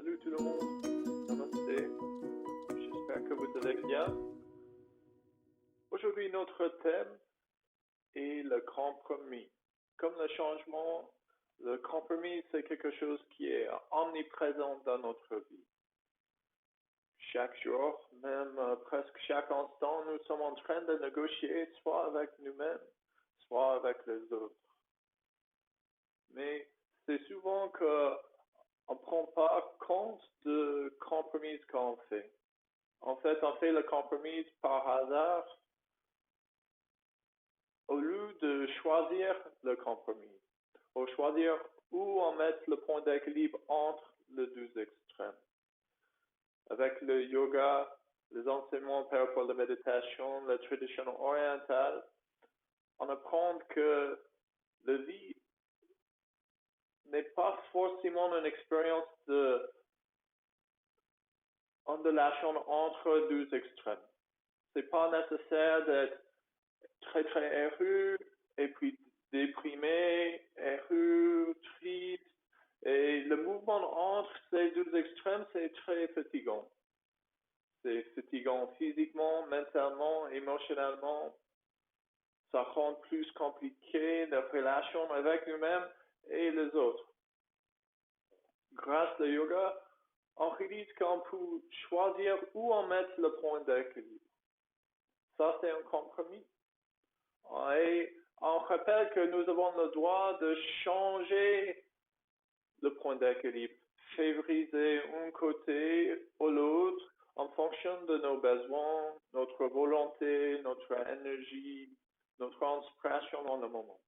Salut tout le monde, namasté, j'espère que vous allez bien. Aujourd'hui, notre thème est le compromis. Comme le changement, le compromis, c'est quelque chose qui est omniprésent dans notre vie. Chaque jour, même presque chaque instant, nous sommes en train de négocier soit avec nous-mêmes, soit avec les autres. Mais c'est souvent qu'on ne prend pas compte de compromis qu'on fait. En fait, on fait le compromis par hasard au lieu de choisir le compromis, ou choisir où on met le point d'équilibre entre les deux extrêmes. Avec le yoga, les enseignements par rapport à la méditation, la tradition orientale, on apprend que la vie n'est pas forcément une expérience de ondulation entre deux extrêmes. C'est pas nécessaire d'être très très heureux et puis déprimé, heureux, triste. Et le mouvement entre ces deux extrêmes, c'est très fatigant. C'est fatigant physiquement, mentalement, émotionnellement. Ça rend plus compliqué la relation avec nous-mêmes et les autres. Grâce au yoga, on réalise qu'on peut choisir où on met le point d'équilibre. Ça, c'est un compromis. Et on rappelle que nous avons le droit de changer le point d'équilibre, favoriser un côté ou l'autre en fonction de nos besoins, notre volonté, notre énergie, notre inspiration dans le moment.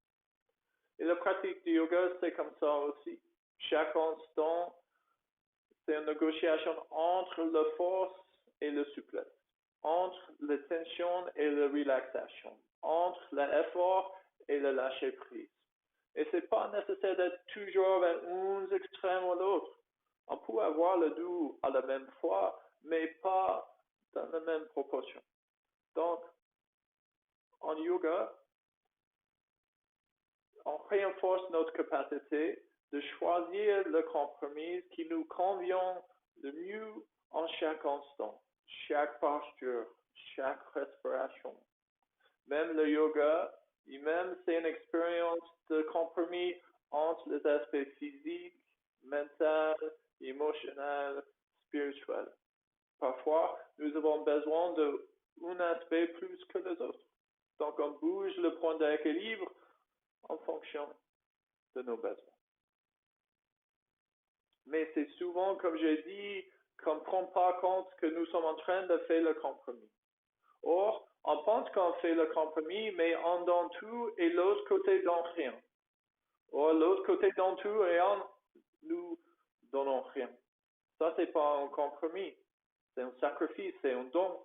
Et la pratique du yoga, c'est comme ça aussi. Chaque instant, c'est une négociation entre la force et la souplesse, entre la tension et la relaxation, entre l'effort et le lâcher prise. Et c'est pas nécessaire d'être toujours vers un extrême ou l'autre. On peut avoir le deux à la même fois, mais pas dans la même proportion. Donc, en yoga, on renforce notre capacité de choisir le compromis qui nous convient le mieux en chaque instant, chaque posture, chaque respiration. Même le yoga, lui-même, c'est une expérience de compromis entre les aspects physiques, mentaux, émotionnels, spirituels. Parfois, nous avons besoin d'un aspect plus que les autres. Donc, on bouge le point d'équilibre en fonction de nos besoins. Mais c'est souvent, comme j'ai dit, qu'on ne prend pas compte que nous sommes en train de faire le compromis. Or, on pense qu'on fait le compromis, mais on donne tout et l'autre côté donne rien. Or, l'autre côté donne tout et nous donnons rien. Ça, c'est pas un compromis. C'est un sacrifice, c'est un don.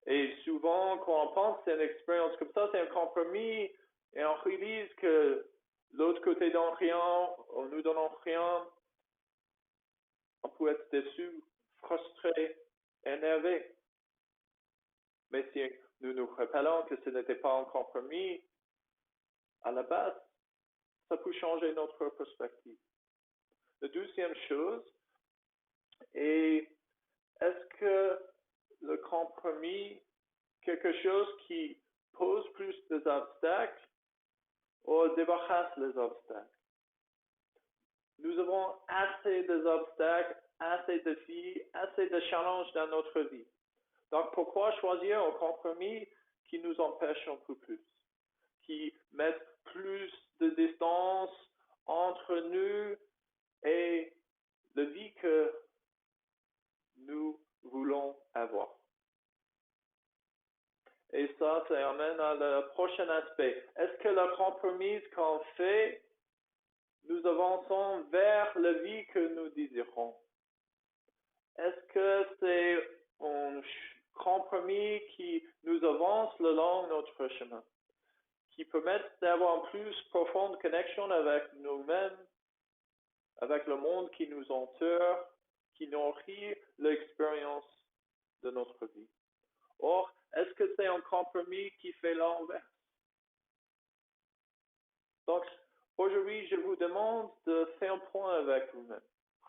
Et souvent, quand on pense c'est une expérience comme ça, c'est un compromis et on réalise que l'autre côté donne rien, ou nous donnons rien. On peut être déçu, frustré, énervé. Mais si nous nous rappelons que ce n'était pas un compromis, à la base, ça peut changer notre perspective. La deuxième chose est, est-ce que le compromis, quelque chose qui pose plus d'obstacles ou débarrasse les obstacles? Nous avons assez d'obstacles, assez de défis, assez de challenges dans notre vie. Donc, pourquoi choisir un compromis qui nous empêche un peu plus, qui met plus de distance entre nous et la vie que nous voulons avoir? Et ça amène à le prochain aspect. Est-ce que le compromis qu'on fait, nous avançons vers la vie que nous désirons? Est-ce que c'est un compromis qui nous avance le long de notre chemin, qui permet d'avoir une plus profonde connexion avec nous-mêmes, avec le monde qui nous entoure, qui nourrit l'expérience de notre vie? Or, est-ce que c'est un compromis qui fait l'inverse? Donc, aujourd'hui, je vous demande de faire un point avec vous-même.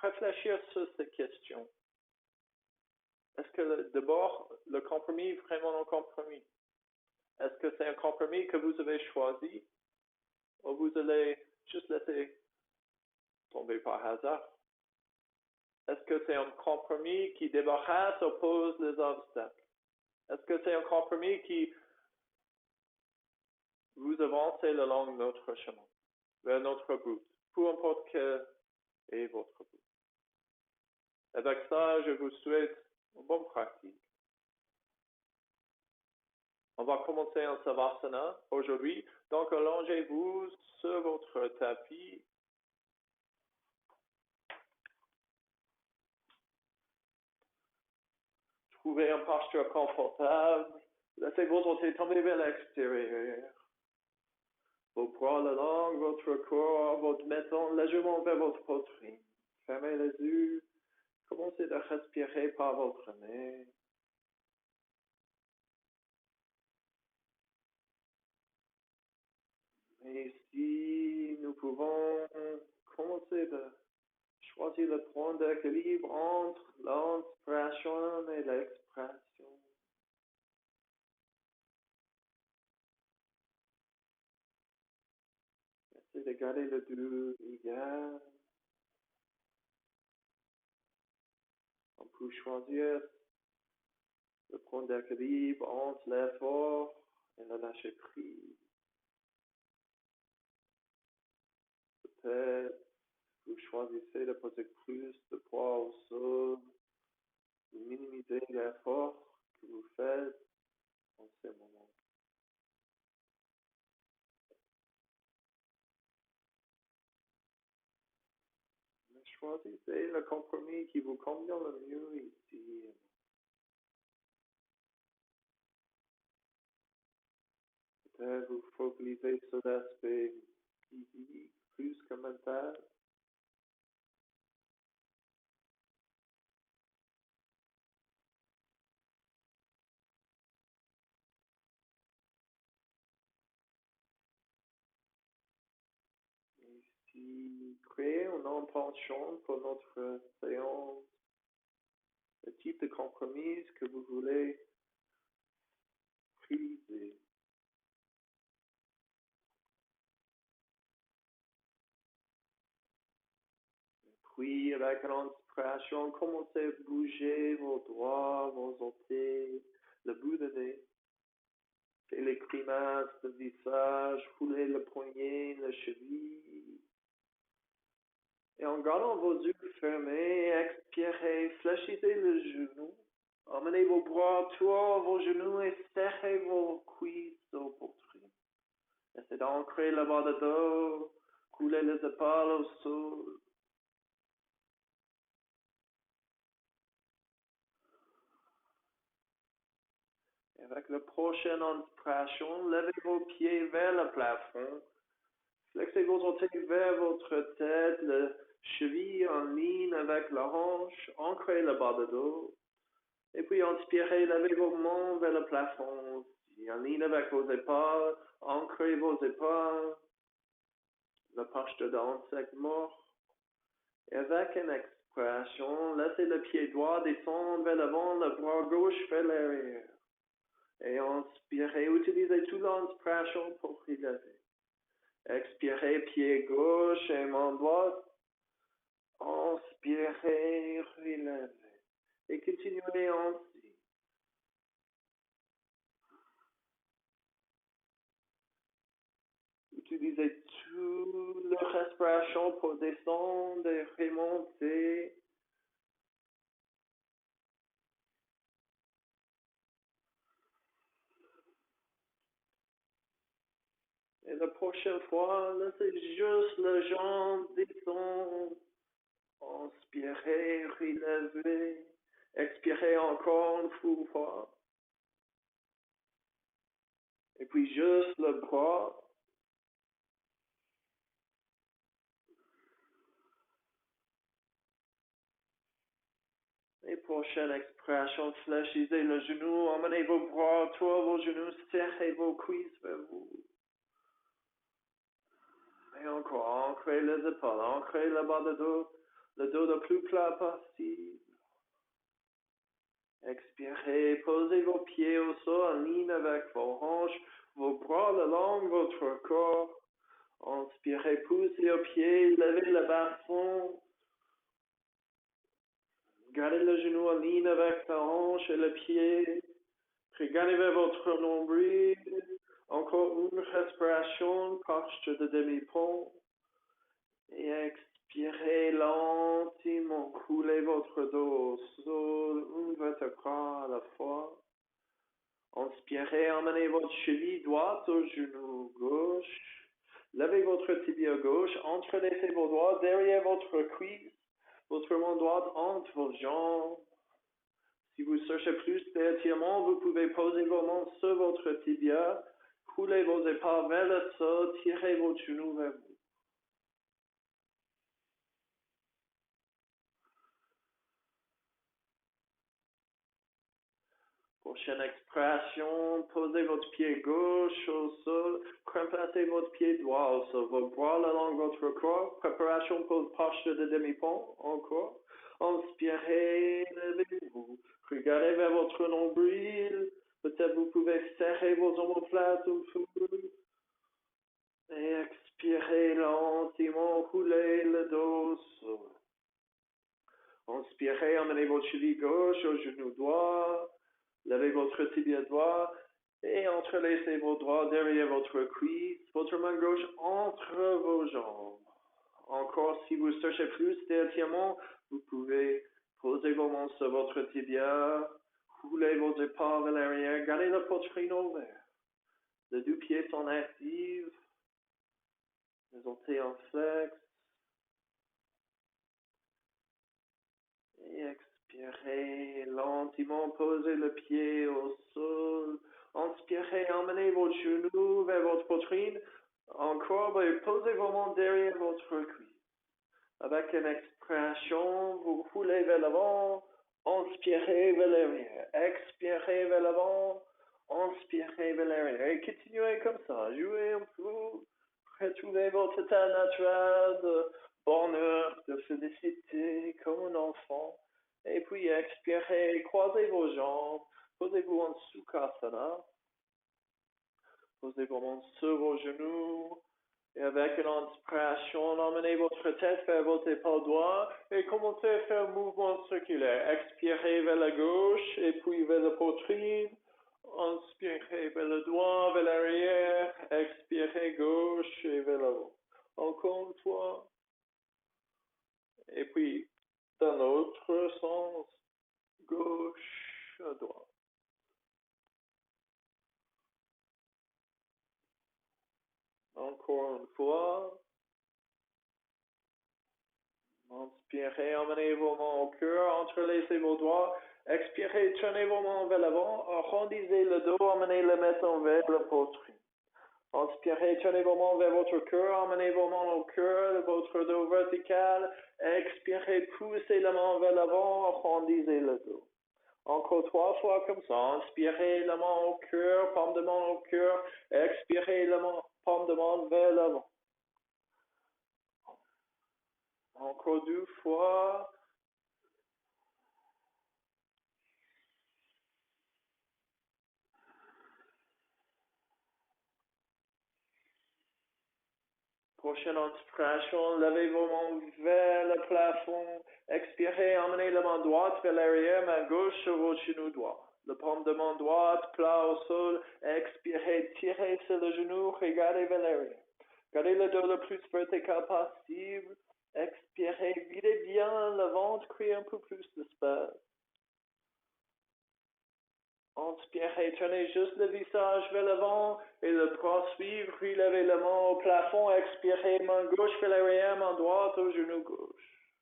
réfléchir sur ces questions. Est-ce que d'abord, le compromis est vraiment un compromis? Est-ce que c'est un compromis que vous avez choisi ou vous allez juste laisser tomber par hasard? Est-ce que c'est un compromis qui débarrasse, oppose les obstacles? Est-ce que c'est un compromis qui vous avance le long de notre chemin, vers notre but, peu importe quel est votre but? Avec ça, je vous souhaite une bonne pratique. On va commencer en Savasana aujourd'hui. Donc, allongez-vous sur votre tapis. Trouvez une posture confortable. Laissez votre tête tomber vers l'extérieur. Vos bras le long de votre corps, votre menton légèrement vers votre poitrine. Fermez les yeux. Commencez à respirer par votre nez. Et ici, nous pouvons commencer à choisir le point d'équilibre entre l'inspiration et l'expiration. Essayez de garder le deux égal. On peut choisir le point d'équilibre entre l'effort et le lâcher prise. Peut-être vous choisissez de poser plus de poids au sol, de minimiser l'effort que vous faites en ce moment. Mais choisissez le compromis qui vous convient le mieux ici. Peut-être vous focalisez sur l'aspect physique plus que mental. Ici, créez une intention pour notre séance, le type de compromis que vous voulez réaliser. Puis, avec l'inspiration, commencez à bouger vos doigts, vos orteils, le bout de nez. Faites les grimaces de visage, foulez le poignet, le cheville. Et en gardant vos yeux fermés, expirez, fléchissez le genou. Emmenez vos bras autour vos genoux et serrez vos cuisses au poitrine. Essayez d'ancrer le bas de dos, coulez les épaules au sol. Et avec la prochaine inspiration, levez vos pieds vers le plafond. Flexez vos orteils vers votre tête, le cheville en ligne avec la hanche, ancrez le bas de dos. Et puis inspirez, levez vos mains vers le plafond, en ligne avec vos épaules, ancrez vos épaules, la posture d'insecte mort. Et avec une expiration, laissez le pied droit descendre vers l'avant, le bras gauche vers l'arrière. Et inspirez, utilisez toute l'inspiration pour relever. Expirez, pied gauche et main droite. Inspirez, relevez. Et continuez ainsi. Utilisez toute la respiration pour descendre et remonter. Et la prochaine fois, laissez juste le jambe descendre. Inspirez, relevez. Expirez encore une fois. Et puis juste le bras. Et prochaine expiration, fléchissez le genou, emmenez vos bras autour vos genoux, serrez vos cuisses vers vous. Et encore, ancrez les épaules, ancrez le bas de dos, le dos le plus plat passible. Expirez, posez vos pieds au sol en ligne avec vos hanches, vos bras le long de votre corps. Inspirez, poussez aux pieds, levez le bassin. Gardez le genou en ligne avec la hanche et le pied. Regardez vers votre nombril. Encore une respiration, posture de demi-pont. Et expirez lentement. Coulez votre dos au sol, une vertébrale à la fois. Inspirez, emmenez votre cheville droite au genou gauche. Levez votre tibia gauche, entrelacez vos doigts derrière votre cuisse, votre main droite entre vos jambes. Si vous cherchez plus d'étirement, vous pouvez poser vos mains sur votre tibia, coulez vos épaules vers le sol, tirez vos genoux vers vous. Prochaine expiration, posez votre pied gauche au sol, remplacez votre pied droit au sol, vos bras le long de votre corps, préparation pour posture de demi-pont, encore. Inspirez, levez-vous, regardez vers votre nombril, peut-être vous pouvez serrer vos omoplates un peu, et expirez lentement, roulez le dos au sol. Inspirez, emmenez votre cheville gauche au genou droit, levez votre tibia droit et entrelacez vos doigts derrière votre cuisse, votre main gauche entre vos jambes. Encore, si vous cherchez plus d'étirement, vous pouvez poser vos mains sur votre tibia, rouler vos épaules vers l'arrière, gardez la poitrine ouverte. Les deux pieds sont actifs, les orteils en flex. Et expirez lentement, posez le pied au sol. Inspirez, emmenez votre genou vers votre poitrine. Encore, posez vos mains derrière votre cuisse. Avec une expiration, vous roulez vers l'avant. Inspirez vers l'arrière. Expirez vers l'avant. Inspirez vers l'arrière. Et continuez comme ça. Jouez un peu. Retrouvez votre état naturel de bonheur, de félicité, comme un enfant. Et puis expirez, croisez vos jambes, posez-vous en Sukhasana. Posez vos mains sur vos genoux. Et avec une inspiration, emmenez votre tête vers votre épaule droite et commencez à faire un mouvement circulaire. Expirez vers la gauche et puis vers la poitrine. Inspirez vers le droit, vers l'arrière. Expirez gauche et vers l'avant. Encore une fois. Et puis, dans l'autre sens, gauche à droite. Encore une fois. Inspirez, emmenez vos mains au cœur, entrelacez vos doigts. Expirez, tournez vos mains vers l'avant, arrondissez le dos, emmenez le menton vers la poitrine. Inspirez, tournez vos mains vers votre cœur, emmenez vos mains au cœur, votre dos vertical. Expirez, poussez la main vers l'avant, arrondissez le dos. Encore 3 fois comme ça. Inspirez la main au cœur, paume de main au cœur. Expirez la main, paume de main vers l'avant. Encore 2 fois. Prochaine inspiration, levez vos mains vers le plafond. Expirez, emmenez la main droite vers l'arrière, main gauche sur votre genou droit. Le paume de main droite, plat au sol. Expirez, tirez sur le genou, regardez vers l'arrière. Gardez le dos le plus vertical possible. Expirez, videz bien le ventre, créez un peu plus d'espace. Inspirez, tournez juste le visage vers l'avant et le bras suivre, puis levez la main au plafond, expirez, main gauche vers l'arrière, main droite au genou gauche.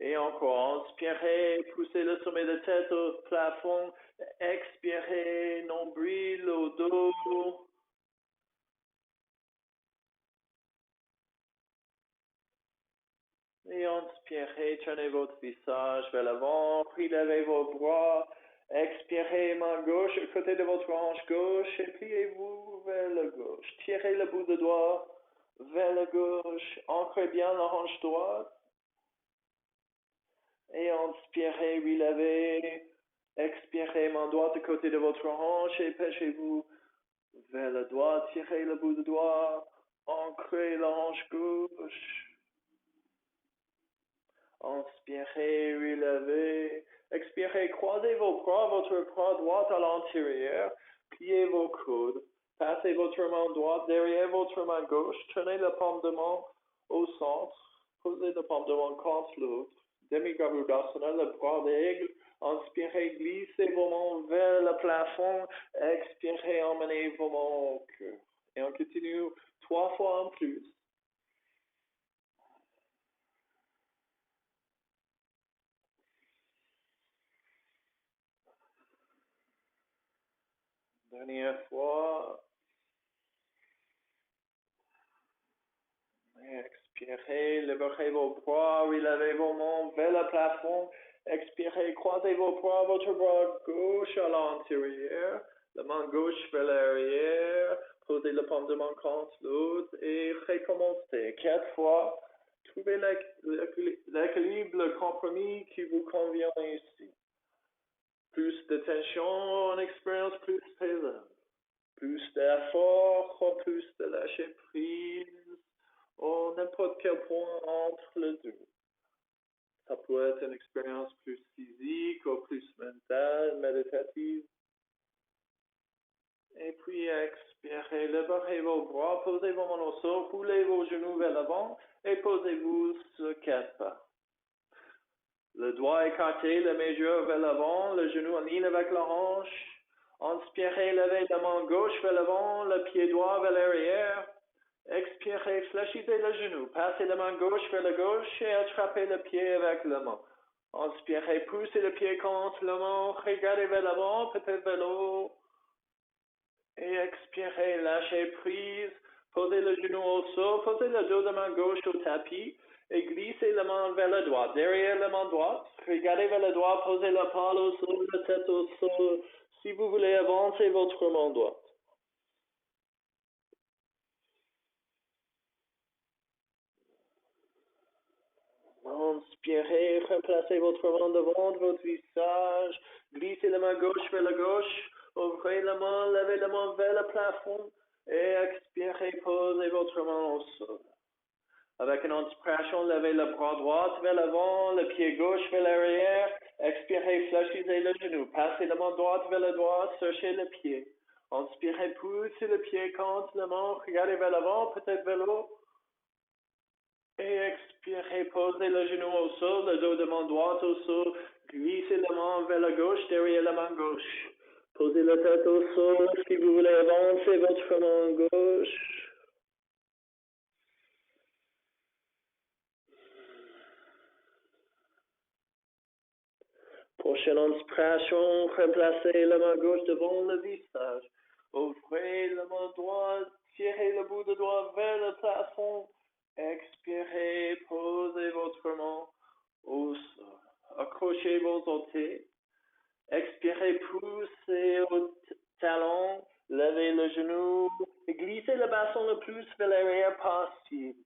Et encore, inspirez, poussez le sommet de tête au plafond, expirez, nombril au dos. Et inspirez, tournez votre visage vers l'avant, puis levez vos bras. Expirez, main gauche, à côté de votre hanche gauche, et pliez-vous vers la gauche. Tirez le bout de doigt vers la gauche. Ancrez bien la hanche droite. Et inspirez, relevez. Expirez, main droite à côté de votre hanche et pêchez-vous vers le doigt. Tirez le bout de doigt. Ancrez la hanche gauche. Inspirez, relevez. Expirez, croisez vos bras, votre bras droit à l'intérieur. Pliez vos coudes. Passez votre main droite derrière votre main gauche. Tenez la paume de main au centre. Posez la paume de main contre l'autre. Demi-Garudasana, le bras d'aigle. Inspirez, glissez vos mains vers le plafond. Expirez, emmenez vos mains au cœur. Et on continue 3 fois en plus. Dernière fois. Expirez, levez vos bras, relevez vos mains vers le plafond. Expirez, croisez vos bras, votre bras gauche à l'intérieur, la main gauche vers l'arrière. Posez la paume de main contre l'autre et recommencez 4 fois. Trouvez l'équilibre, le compromis qui vous convient ici. Plus de tension en expérience, plus pesante. Plus d'effort, plus de lâcher prise, ou n'importe quel point entre les deux. Ça peut être une expérience plus physique ou plus mentale, méditative. Et puis expirez, levez vos bras, posez vos mains au sol, roulez vos genoux vers l'avant et posez-vous sur 4 pas. Le doigt écarté, la mesure vers l'avant, le genou en ligne avec la hanche. Inspirez, levez la main gauche vers l'avant, le pied droit vers l'arrière. Expirez, fléchissez le genou. Passez la main gauche vers la gauche et attrapez le pied avec la main. Inspirez, poussez le pied contre la main, regardez vers l'avant, peut-être vers le haut. Et expirez, lâchez prise. Posez le genou au sol, posez le dos de main gauche au tapis et glissez la main vers la droite. Derrière la main droite, regardez vers la droite, posez la paume au sol, la tête au sol. Si vous voulez avancer votre main droite. Inspirez, remplacez votre main devant votre visage, glissez la main gauche vers la gauche, ouvrez la main, levez la main vers le plafond et expirez, posez votre main au sol. Avec une inspiration, levez le bras droit vers l'avant, le pied gauche vers l'arrière, expirez, fléchissez le genou, passez la main droite vers la droite, cherchez le pied. Inspirez, poussez le pied contre la main, regardez vers l'avant, peut-être vers le haut. Et expirez, posez le genou au sol, le dos de main droite au sol, glissez la main vers la gauche, derrière la main gauche. Posez la tête au sol, si vous voulez avancer votre main gauche. Prochaine inspiration, remplacez la main gauche devant le visage. Ouvrez la main droite, tirez le bout de doigt vers le plafond. Expirez, posez votre main au sol. Accrochez vos orteils. Expirez, poussez au talon, levez le genou et glissez le bassin le plus vers l'arrière possible.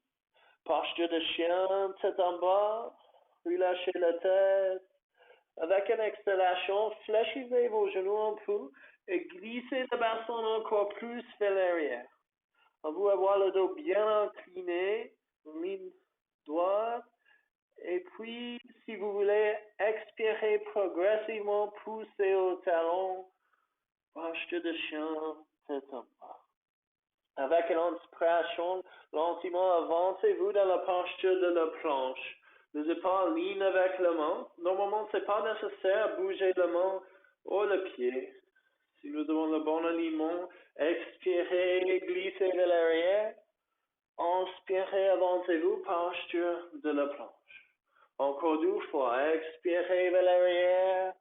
Posture de chien, tête en bas, relâchez la tête. Avec une exhalation, fléchissez vos genoux un peu et glissez le bassin encore plus vers l'arrière. On va avoir le dos bien incliné, ligne droite. Et puis, si vous voulez, expirez progressivement, poussez au talon, posture de chien, tête en bas. Avec une inspiration, lentement avancez-vous dans la posture de la planche. Les épaules lignent avec la main. Normalement, ce n'est pas nécessaire de bouger la main ou le pied. Si nous avons le bon alignement, expirez, glissez vers l'arrière. Inspirez, avancez-vous, posture de la planche. Encore 2 fois, expirez vers l'arrière,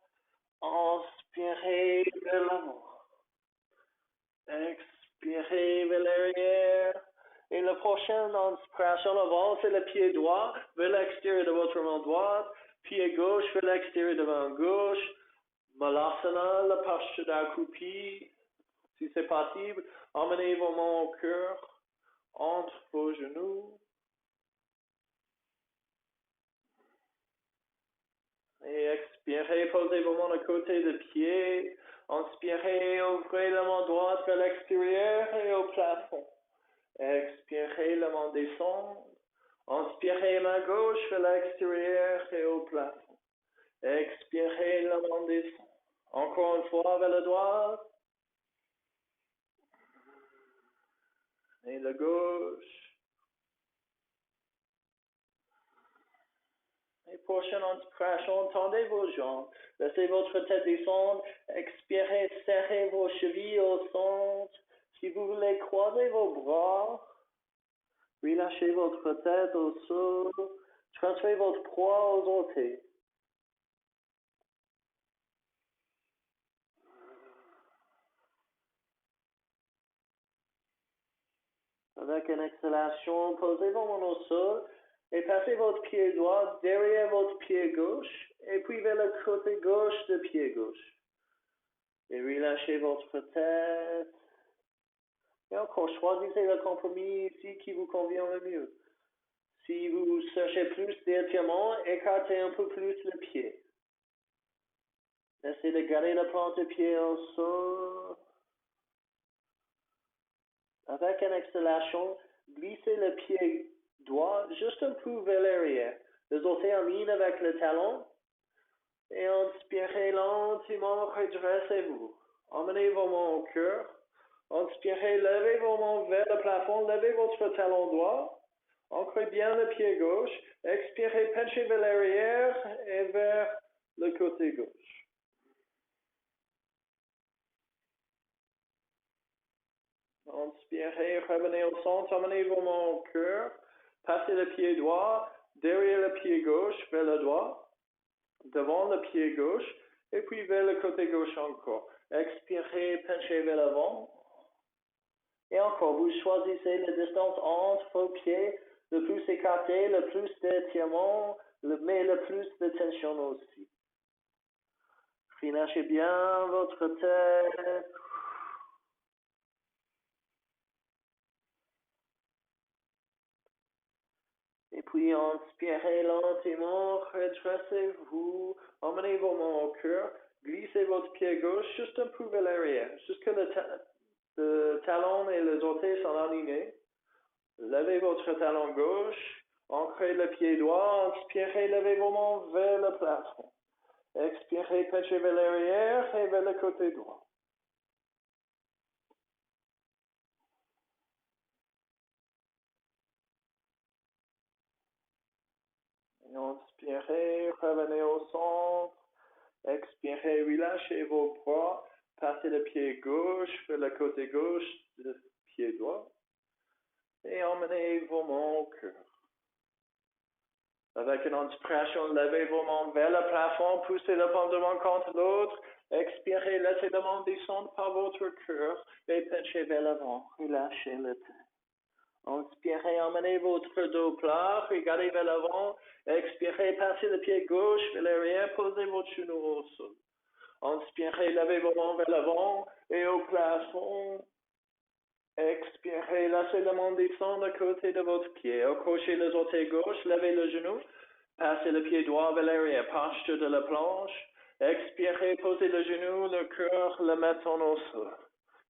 inspirez vers l'avant. Expirez vers l'arrière. Et la prochaine inspiration, avancez le pied droit vers l'extérieur de votre main droite, pied gauche vers l'extérieur de main gauche. Malasana, la posture d'accroupi. Si c'est possible, emmenez vos mains au cœur, entre vos genoux. Et expirez, posez vos mains à côté de pied. Inspirez, ouvrez la main droite vers l'extérieur et au plafond. Expirez, la main descend. Inspirez, main gauche vers l'extérieur et au plafond. Expirez, la main descend. Encore une fois vers la droite. Et la gauche. Et prochaine inspiration, tendez vos jambes. Laissez votre tête descendre. Expirez, serrez vos chevilles au centre. Si vous voulez, croisez vos bras. Relâchez votre tête au sol. Transférez votre poids aux orteils. Avec une exhalation, posez vos mains au sol et passez votre pied droit derrière votre pied gauche et puis vers le côté gauche de pied gauche. Et relâchez votre tête. Et encore, choisissez le compromis ici qui vous convient le mieux. Si vous cherchez plus d'étirement, écartez un peu plus le pied. Essayez de garder la plante de pied au sol. Avec une exhalation, glissez le pied droit juste un peu vers l'arrière. Les orteils en ligne avec le talon. Et inspirez lentement, redressez-vous. Emmenez vos mains au cœur. Inspirez, levez vos mains vers le plafond, levez votre talon droit. Ancrez bien le pied gauche. Expirez, penchez vers l'arrière et vers le côté gauche. Inspirez, revenez au centre, emmenez vos mains au cœur. Passez le pied droit derrière le pied gauche vers le droit, devant le pied gauche, et puis vers le côté gauche encore. Expirez, penchez vers l'avant. Et encore, vous choisissez la distance entre vos pieds, le plus écarté, le plus d'étirement, mais le plus de tension aussi. Relâchez bien votre tête. Et puis inspirez lentement, redressez-vous, emmenez vos mains au cœur, glissez votre pied gauche juste un peu vers l'arrière, jusqu'à le talon et les orteils sont alignés. Levez votre talon gauche, ancrez le pied droit, inspirez, levez vos mains vers le plafond. Expirez, penchez vers l'arrière et vers le côté droit. Inspirez, revenez au centre. Expirez, relâchez vos bras. Passez le pied gauche vers le côté gauche du pied droit. Et emmenez vos mains au cœur. Avec une inspiration, levez vos mains vers le plafond, poussez le pendule contre l'autre. Expirez, laissez la main descendre par votre cœur et penchez vers l'avant. Relâchez le tête. Inspirez, emmenez votre dos plat, regardez vers l'avant. Expirez, passez le pied gauche vers l'arrière, posez votre genou au sol. Inspirez, levez vos mains vers l'avant et au plafond. Expirez, laissez la main descendre à côté de votre pied. Accrochez les orteils gauche, levez le genou. Passez le pied droit vers l'arrière, posture de la planche. Expirez, posez le genou, le cœur, le menton au sol.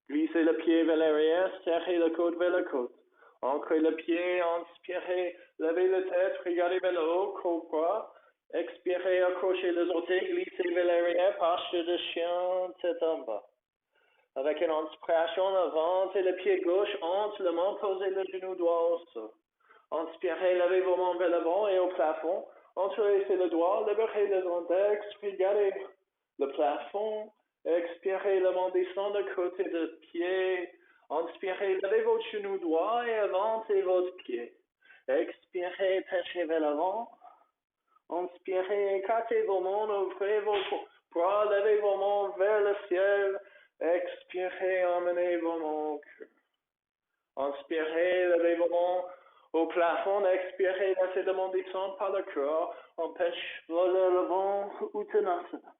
Glissez le pied vers l'arrière, serrez le coude vers le coude. Ancrez le pied, inspirez, levez la tête, regardez vers le haut, côte droit. Expirez, accrochez les orteils, glissez vers l'arrière, posture de chien, tête en bas. Avec une inspiration, avancez le pied gauche entre le main, posez le genou droit au sol. Inspirez, levez vos mains vers l'avant et au plafond. Entrelacez le doigt, libérez les index, regardez le plafond. Expirez, la main descend de côté de pied. Inspirez, levez votre genou droit et avancez votre pied. Expirez, penchez vers l'avant. Inspirez, écartez vos mains, ouvrez vos bras, levez vos mains vers le ciel. Expirez, emmenez vos mains au cœur. Inspirez, levez vos mains au plafond. Expirez, laissez le main descendre par le corps. On pêche vers l'avant, Uttanasana.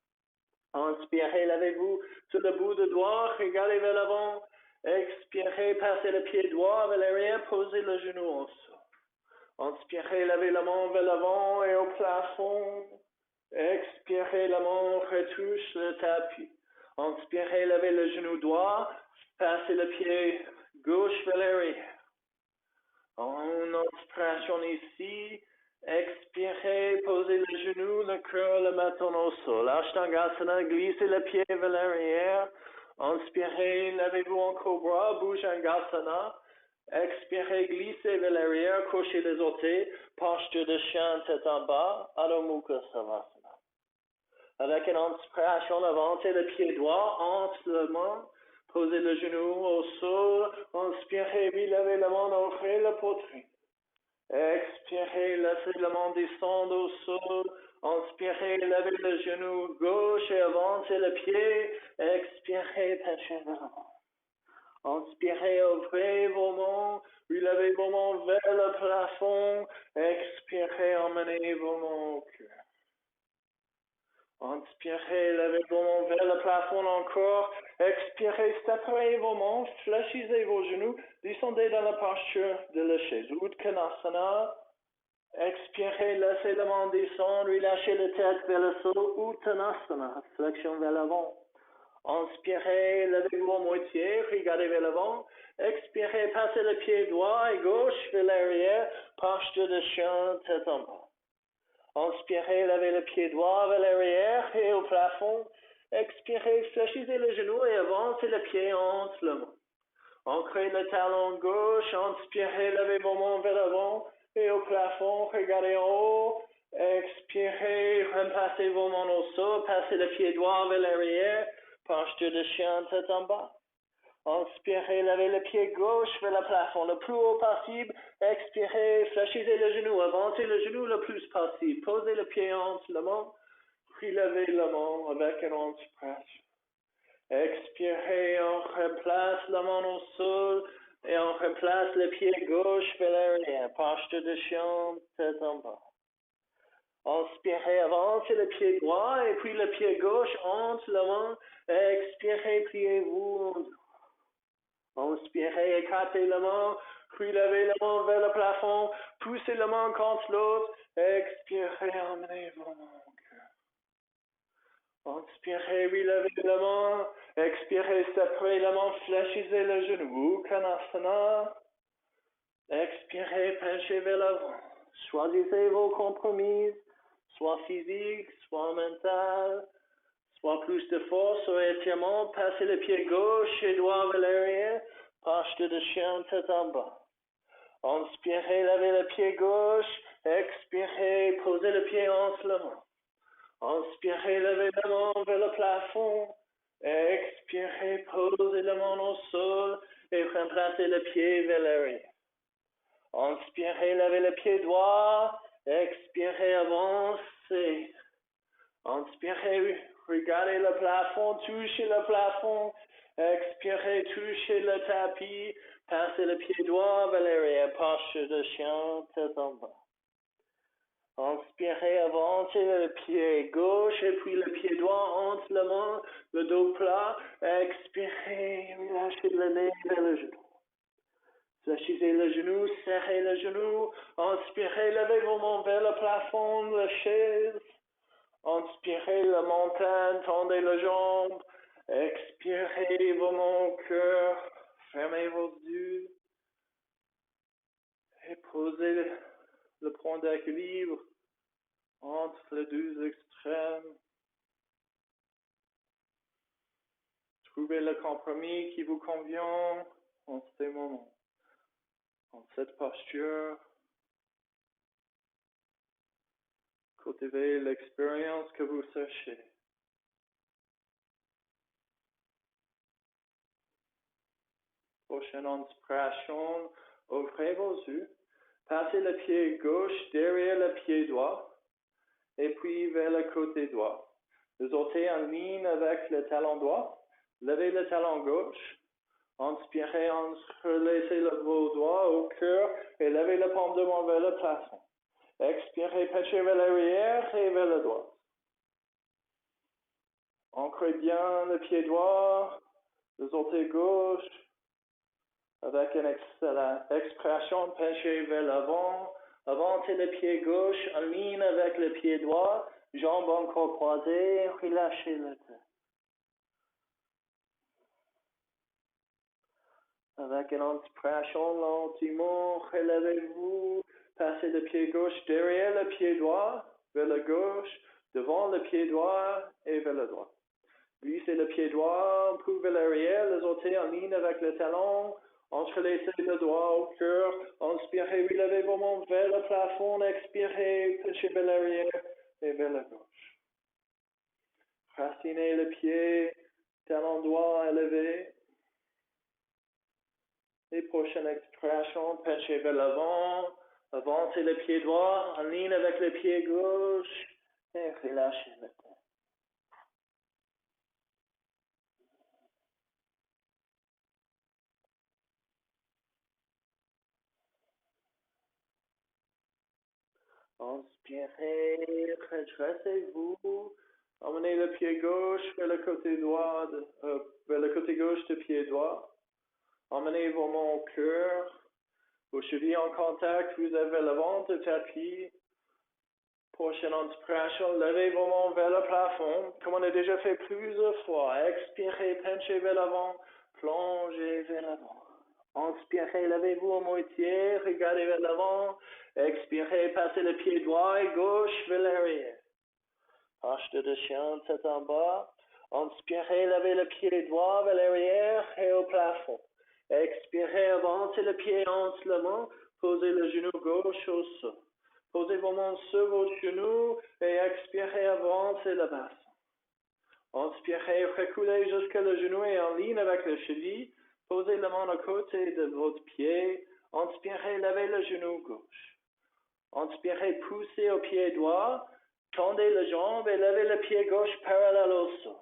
Inspirez, levez-vous sur le bout de doigt, regardez vers l'avant. Expirez, passez le pied droit vers l'arrière, posez le genou au sol. Inspirez, levez la main vers l'avant et au plafond. Expirez la main, retouche le tapis. Inspirez, levez le genou droit, passez le pied gauche vers l'arrière. En inspiration ici, expirez, posez le genou, le cœur, le menton au sol. Ashtangasana, glissez le pied vers l'arrière. Inspirez, levez-vous en cobra, Bhujangasana. Expirez, glissez vers l'arrière, crochez les orteils, posture de chien, tête en bas, Adho Mukha Savasana. Avec une inspiration, avancez le pied droit entre les mains, posez le genou au sol, inspirez, levez la main, ouvrez la poitrine. Expirez, laissez la main descendre au sol, inspirez, levez le genou gauche et avancez le pied, expirez, penchez vers l'avant. Inspirez, ouvrez vos mains, relevez vos mains vers le plafond, expirez, emmenez vos mains au cœur. Inspirez, levez vos mains vers le plafond encore. Expirez, séparez vos mains, fléchissez vos genoux, descendez dans la posture de la chaise. Uttanasana. Expirez, laissez la main descendre, relâchez la tête vers le sol. Uttanasana, flexion vers l'avant. Inspirez, levez-vous à moitié, regardez vers l'avant. Expirez, passez le pied droit et gauche vers l'arrière, posture de chien, tête en bas. Inspirez, levez le pied droit vers l'arrière et au plafond. Expirez, fléchissez le genou et avancez le pied entre les mains. Ancrez le talon gauche, inspirez, levez vos mains vers l'avant et au plafond, regardez en haut. Expirez, repassez vos mains au sol, passez le pied droit vers l'arrière, posture de chien, tête en bas. Inspirez, levez le pied gauche vers le plafond le plus haut possible. Expirez, fléchissez le genou, avancez le genou le plus possible. Posez le pied entre les mains, puis levez la main avec une inspiration. Expirez, on replace la main au sol et on replace le pied gauche vers l'arrière. Posture de chien, tête en bas. Inspirez, avancez le pied droit et puis le pied gauche entre les mains. Expirez, pliez-vous en deux. Inspirez, écartez la main, puis levez la main vers le plafond, poussez la main contre l'autre, expirez, emmenez vos mains au cœur. Inspirez, relevez la main, expirez, séparez la main, fléchissez le genou, Uttanasana. Expirez, penchez vers l'avant. Choisissez vos compromis, soit physiques, soit mental. Soit plus de force ou étirement, passez le pied gauche et droit vers l'arrière, posture de chien, tête en bas. Inspirez, levez le pied gauche, expirez, posez le pied entre les mains. Inspirez, levez la main vers le plafond, expirez, posez la main au sol et remplacez le pied vers l'arrière. Inspirez, levez le pied droit, expirez, avancez. Inspirez, regardez le plafond, touchez le plafond. Expirez, touchez le tapis. Passez le pied droit vers l'arrière, posture de chien, tête en bas. Inspirez, avancez le pied gauche et puis le pied droit entre les mains, le dos plat. Expirez, relâchez le nez vers le genou. Fléchissez le genou, serrez le genou. Inspirez, levez vos mains vers le plafond de la chaise. Inspirez la montagne, tendez les jambes. Expirez vos mains au cœur. Fermez vos yeux. Et posez le point d'équilibre entre les deux extrêmes. Trouvez le compromis qui vous convient en ces moments, en cette posture. Cultivez l'expérience que vous cherchez. Prochaine inspiration, ouvrez vos yeux. Passez le pied gauche derrière le pied droit et puis vers le côté droit. Les orteils en ligne avec le talon droit. Levez le talon gauche. Inspirez, entrelacez vos doigts au cœur et levez le paume de main vers le plafond. Expirez, penchez vers l'arrière et vers le droit. Ancrez bien le pied droit, les orteils gauche. Avec une expression penchée vers l'avant, avancez le pied gauche en ligne avec le pied droit, Jambes encore croisées, relâchez la tête. Avec une inspiration, lentement, relevez-vous, passez le pied gauche derrière le pied droit, vers le gauche, devant le pied droit et vers le droit. Glissez le pied droit, un peu vers l'arrière, les orteils en ligne avec le talon, entrelacez le doigt au cœur, inspirez, relevez vos mains vers le plafond, expirez, penchez vers l'arrière et vers la gauche. Racinez le pied, talon droit élevé. Et prochaine expiration, penchez vers l'avant, avancez le pied droit en ligne avec le pied gauche et relâchez le tête. Inspirez, redressez-vous, emmenez le pied gauche vers le côté droit, vers le côté gauche du pied droit. Emmenez vos mains au cœur, vos chevilles en contact, vous avez le ventre tapis. Prochaine inspiration, levez vos mains vers le plafond, comme on a déjà fait plusieurs fois. Expirez, penchez vers l'avant, plongez vers l'avant. Inspirez, levez-vous à moitié, regardez vers l'avant. Expirez, passez le pied droit et gauche vers l'arrière. Hache de chien, tête en bas. Inspirez, levez le pied droit vers l'arrière et au plafond. Expirez, avancez le pied entre les mains, posez le genou gauche au sol. Posez vos mains sur vos genoux et expirez, avancez le bassin. Inspirez, reculez jusqu'à le genou est en ligne avec le cheville. Posez la main à côté de votre pied. Inspirez, levez le genou gauche. Inspirez, poussez au pied droit. Tendez les jambes et levez le pied gauche parallèle au sol.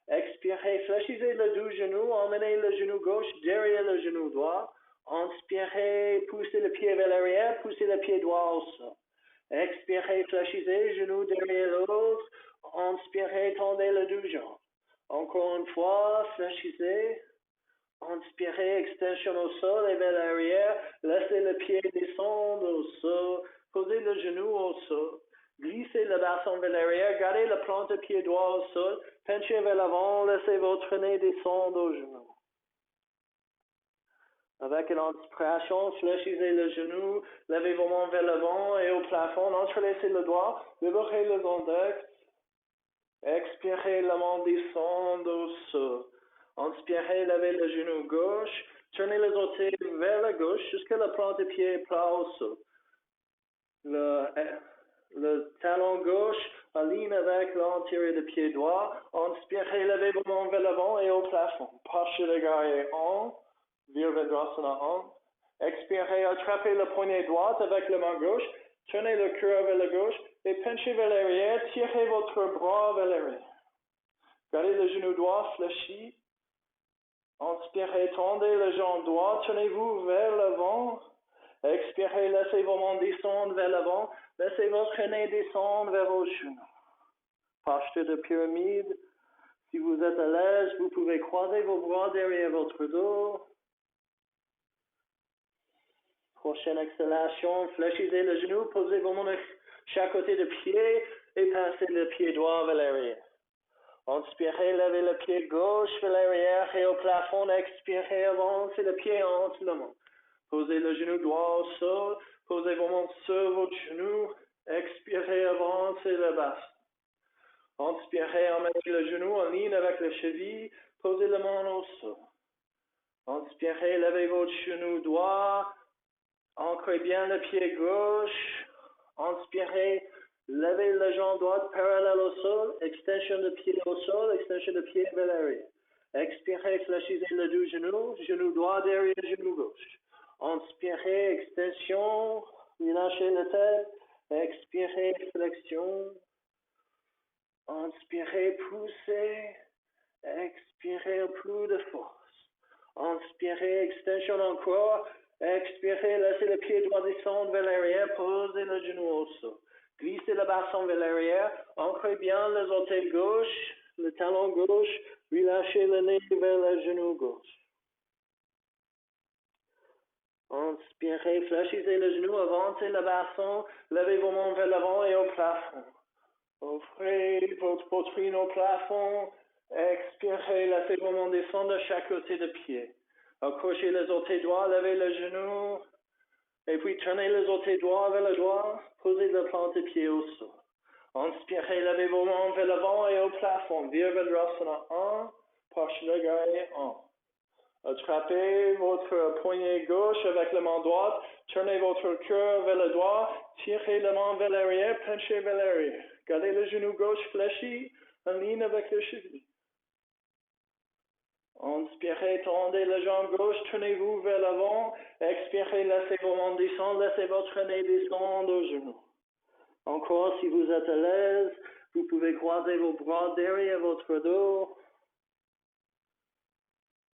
Expirez, fléchissez le doux genou, emmenez le genou gauche derrière le genou droit. Inspirez, poussez le pied vers l'arrière, poussez le pied droit au sol. Expirez, fléchissez, genou derrière l'autre. Inspirez, tendez le doux jambe. Encore une fois, fléchissez. Inspirez, extension au sol et vers l'arrière. Laissez le pied descendre au sol. Posez le genou au sol. Glissez le bassin vers l'arrière. Gardez le plante de pied droit au sol. Penchez vers l'avant. Laissez votre nez descendre au genou. Avec une inspiration, fléchissez le genou. Levez vos mains vers l'avant et au plafond. Entrelacez le doigt. Libérez les index. Expirez, la main descend au sol. Inspirez, levez le genou gauche. Tournez les orteils vers la gauche jusqu'à la plante de pied plat au sol. Le talon gauche aligne avec l'intérieur du pied droit. Inspirez, levez vos mains vers l'avant et au plafond. Posture de guerrier 1, Virabhadrasana 1. Expirez, attrapez le poignet droit avec la main gauche. Tournez le cœur vers la gauche et penchez vers l'arrière. Tirez votre bras vers l'arrière. Gardez le genou droit fléchi. Inspirez, tendez le jambe droit. Tournez-vous vers l'avant. Expirez, laissez vos mains descendre vers l'avant. Laissez votre nez descendre vers vos genoux. Posture de pyramide. Si vous êtes à l'aise, vous pouvez croiser vos bras derrière votre dos. Prochaine exhalation, fléchissez le genou, posez vos mains de chaque côté du pied et passez le pied droit vers l'arrière. Inspirez, levez le pied gauche vers l'arrière et au plafond, expirez, avancez le pied entre les mains. Posez le genou droit au sol, posez vos mains sur votre genou, expirez, avancez le bassin. Inspirez, emmenez le genou en ligne avec la cheville, posez la main au sol. Inspirez, levez votre genou droit, ancrez bien le pied gauche. Inspirez, levez la jambe droite parallèle au sol, extension de pied au sol, extension de pied vers l'arrière. Expirez, fléchissez le doux genou, genou droit derrière genou gauche. Inspirez, extension, relâchez la tête. Expirez, flexion. Inspirez, poussez. Expirez, plus de force. Inspirez, extension encore. Expirez, laissez le pied droit descendre vers l'arrière, posez le genou au sol. Glissez le bassin vers l'arrière, ancrez bien les orteils gauche, le talon gauche, relâchez le nez vers le genou gauche. Inspirez, fléchissez le genou, avancez le bassin, levez vos mains vers l'avant et au plafond. Ouvrez votre poitrine au plafond. Expirez, laissez vos mains descendre de chaque côté de pied. Accrochez les autres doigts, levez le genou. Et puis tournez les autres doigts vers le doigt. Posez la plante des pieds au sol. Inspirez, levez vos mains vers l'avant et au plafond. Virabhadrasana 1, Parshnagari 1. Attrapez votre poignet gauche avec la main droite. Tournez votre cœur vers le doigt. Tirez la main vers l'arrière. Penchez vers l'arrière. Gardez le genou gauche fléchi en ligne avec le cheville. Inspirez, tendez la jambe gauche, tournez-vous vers l'avant. Expirez, laissez vos mains descendre, laissez votre nez descendre aux genoux. Encore, si vous êtes à l'aise, vous pouvez croiser vos bras derrière votre dos.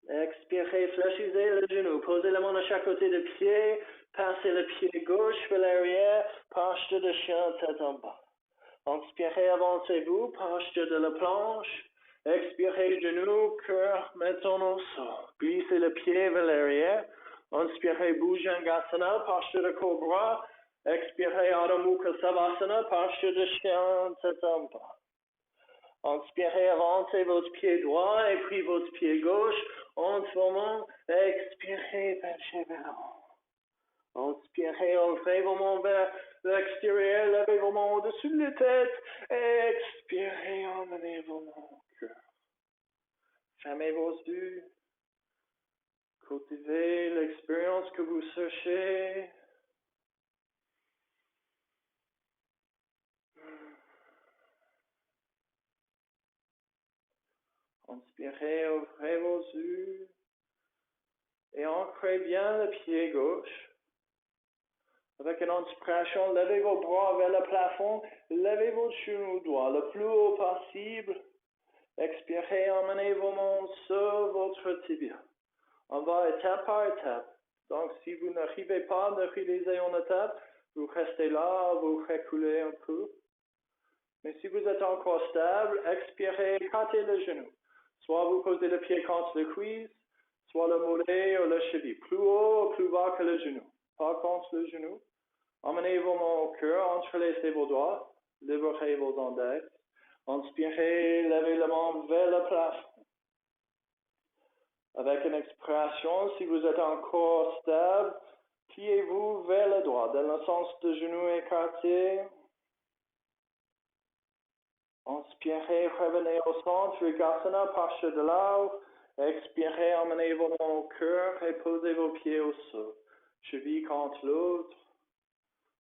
Expirez, fléchissez le genou, posez la main à chaque côté du pied, passez le pied gauche vers l'arrière, posture de chien, tête en bas. Inspirez, avancez-vous, posture de la planche. Expirez, genou, cœur, maintenant au sol. Glissez le pied vers l'arrière. Inspirez, Bhujangasana, posture de cobra. Expirez, Adho Mukha Savasana, posture de chien, tête en bas. Inspirez, avancez votre pied droit et puis votre pied gauche. En ce moment, expirez, penchez vers l'avant. Inspirez, ouvrez vos mains vers l'extérieur, levez vos mains au-dessus de la tête. Expirez, emmenez vos mains au cœur. Fermez vos yeux. Cultivez l'expérience que vous cherchez. Inspirez, ouvrez vos yeux. Et ancrez bien le pied gauche. Avec une inspiration, levez vos bras vers le plafond, levez vos genoux droits le plus haut possible. Expirez, emmenez vos mains sur votre tibia. On va étape par étape. Donc, si vous n'arrivez pas à réaliser une étape, vous restez là, vous reculez un peu. Mais si vous êtes encore stable, expirez, écartez le genou. Soit vous posez le pied contre le cuisse, soit le mollet ou le cheville. Plus haut ou plus bas que le genou. Pas contre le genou. Emmenez vos mains au cœur, entrelacez vos doigts, libérez vos index. Inspirez, levez la main vers le plafond. Avec une expiration, si vous êtes encore stable, pliez-vous vers le droit, dans le sens de genou écarté. Inspirez, revenez au centre, Virabhadrasana, posture de l'arbre. Expirez, emmenez vos mains au cœur et posez vos pieds au sol. Cheville contre l'autre.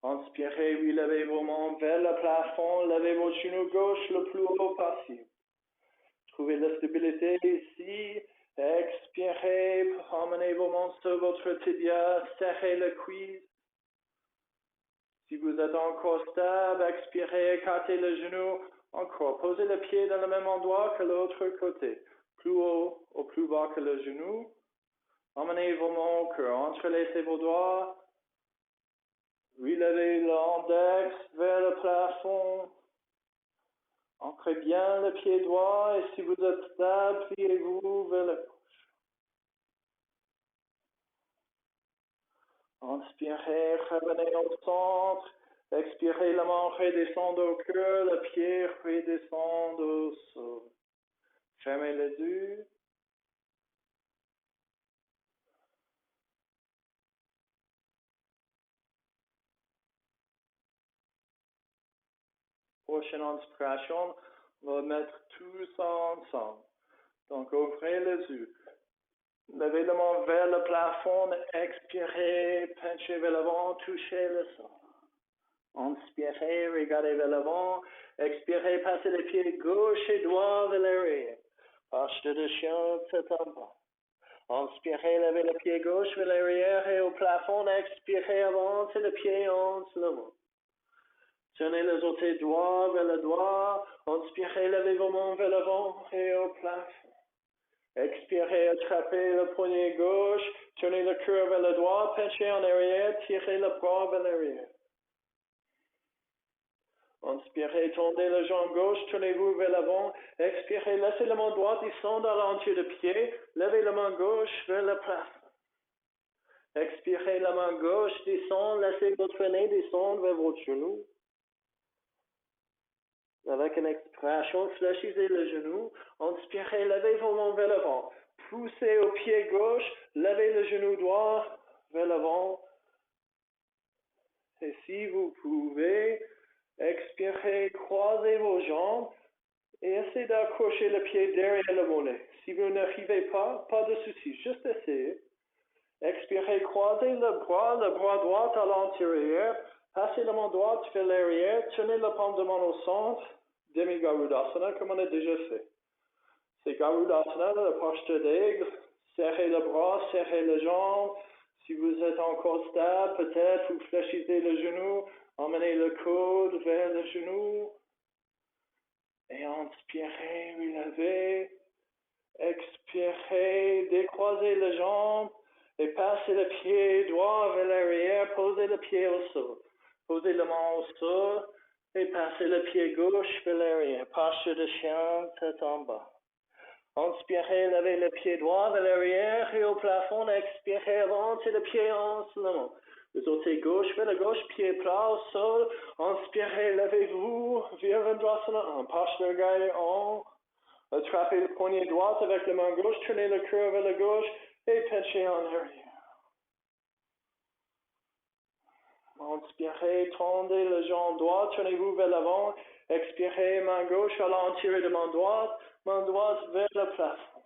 Inspirez, puis levez vos mains vers le plafond, levez vos genoux gauche le plus haut possible. Trouvez la stabilité ici. Expirez, emmenez vos mains sur votre tibia, serrez le cuisse. Si vous êtes encore stable, expirez, écartez le genou. Encore, posez le pied dans le même endroit que l'autre côté. Plus haut ou plus bas que le genou. Emmenez vos mains au cœur, entrelacez vos doigts. Relevez l'index vers le plafond. Ancrez bien le pied droit et si vous êtes stable, pliez-vous vers la gauche. Inspirez, revenez au centre. Expirez, la main redescend au cœur, le pied redescend au sol. Fermez les yeux. Prochaine inspiration, on va mettre tout ça ensemble. Donc, ouvrez les yeux. Levez la main vers le plafond, expirez, penchez vers l'avant, touchez le sol. Inspirez, regardez vers l'avant, expirez, passez les pieds gauche et droit vers l'arrière. Posture de chien, tête en bas. Inspirez, levez le pied gauche vers l'arrière et au plafond, expirez, avancez le pied entre le vent. Tenez les autres doigts vers le doigt, inspirez, levez vos mains vers l'avant et au plafond. Expirez, attrapez le poignet gauche, tournez le cœur vers le droit, penchez en arrière, tirez le bras vers l'arrière. Inspirez, tendez la jambe gauche, tournez-vous vers l'avant. Expirez, laissez la main droite descendre à l'entier de pied, levez la main gauche vers le plafond. Expirez, la main gauche descend, laissez votre nez descendre vers votre genou. Avec une expiration, fléchissez le genou. Inspirez, levez vos mains vers l'avant. Poussez au pied gauche, levez le genou droit vers l'avant. Et si vous pouvez, expirez, croisez vos jambes et essayez d'accrocher le pied derrière le mollet. Si vous n'arrivez pas, pas de souci, juste essayez. Expirez, croisez le bras droit à l'intérieur, passez la main droite vers l'arrière, tenez la paume de main au centre, demi-Garudasana comme on a déjà fait. C'est Garudasana, la posture d'aigle, serrez le bras, serrez les jambes. Si vous êtes encore stable, peut-être vous fléchissez le genou, emmenez le coude vers le genou. Et inspirez, relevez. Expirez, décroisez les jambes et passez le pied droit vers l'arrière, posez le pied au sol. Posez la main au sol et passez le pied gauche vers l'arrière. Posture de chien, tête en bas. Inspirez, levez le pied droit vers l'arrière et au plafond, expirez, avancez le pied en seulement. Le côté gauche vers la gauche, pied plat au sol. Inspirez, levez-vous, Virabhadrasana, en posture de guerrier en. Attrapez le poignet droit avec la main gauche, tournez le cœur vers la gauche et penchez en arrière. Inspirez, tendez le jambe droite, tournez-vous vers l'avant. Expirez, main gauche à l'intérieur de main droite vers le plafond.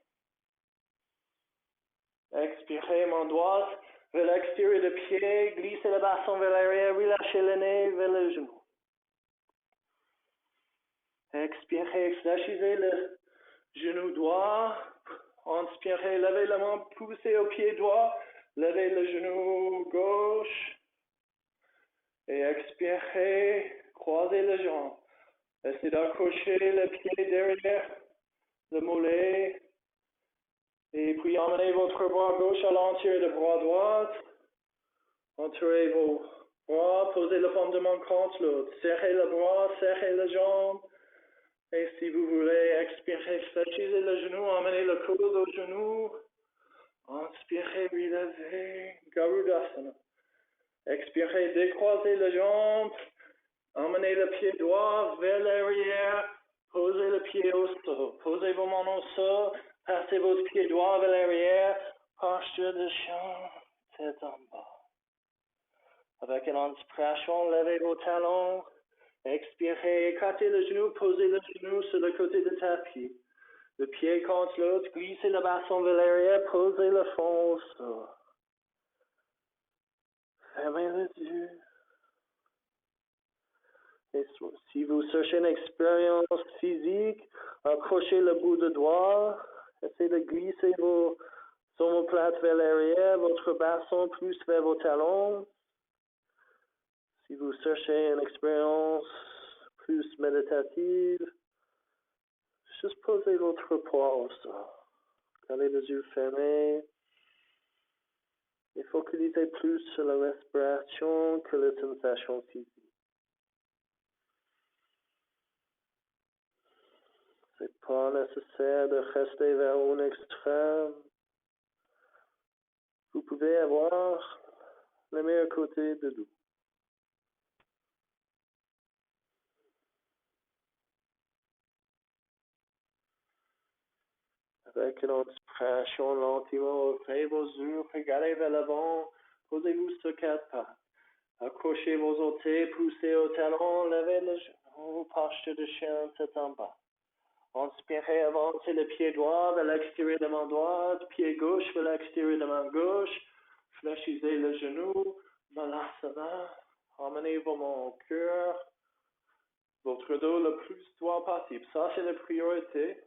Expirez, main droite vers l'extérieur du pied, glissez le bassin vers l'arrière, relâchez le nez vers le genou. Expirez, fléchissez le genou droit. Inspirez, levez la main, poussez au pied droit, levez le genou gauche. Et expirez, croisez les jambes. Essayez d'accrocher le pied derrière le mollet. Et puis emmenez votre bras gauche à l'intérieur du bras droit. Entourez vos bras, posez la paume de main contre l'autre. Serrez le bras, serrez les jambes. Et si vous voulez expirer, fléchissez le genou, emmenez le coude au genou. Inspirez, relevez, Garudasana. Expirez, décroisez les jambes. Emmenez le pied droit vers l'arrière. Posez le pied au sol. Posez vos mains au sol. Passez votre pied droit vers l'arrière. Posture de chien, tête en bas. Avec une inspiration, levez vos talons. Expirez, écartez le genou, posez le genou sur le côté du tapis. Le pied contre l'autre, glissez le bassin vers l'arrière, posez le fond au sol. Fermez les yeux. Et si vous cherchez une expérience physique, accrochez le bout de doigt, essayez de glisser vos omoplates vers l'arrière, votre bassin plus vers vos talons. Si vous cherchez une expérience plus méditative, juste posez votre poids au sol. Gardez les yeux fermés. Et focalisez plus sur la respiration que les sensations physiques. C'est pas nécessaire de rester vers un extrême. Vous pouvez avoir le meilleur côté de vous. Avec une inspiration lentement, ouvrez vos yeux, regardez vers l'avant, posez-vous sur 4 pas. Accrochez vos orteils, poussez au talon, levez le genou, posture de chien, tête en bas. Inspirez, avancez le pied droit vers l'extérieur de la main droite, pied gauche vers l'extérieur de la main gauche, fléchissez le genou, Malasana, emmenez vos mains au cœur, votre dos le plus droit possible. Ça, c'est la priorité.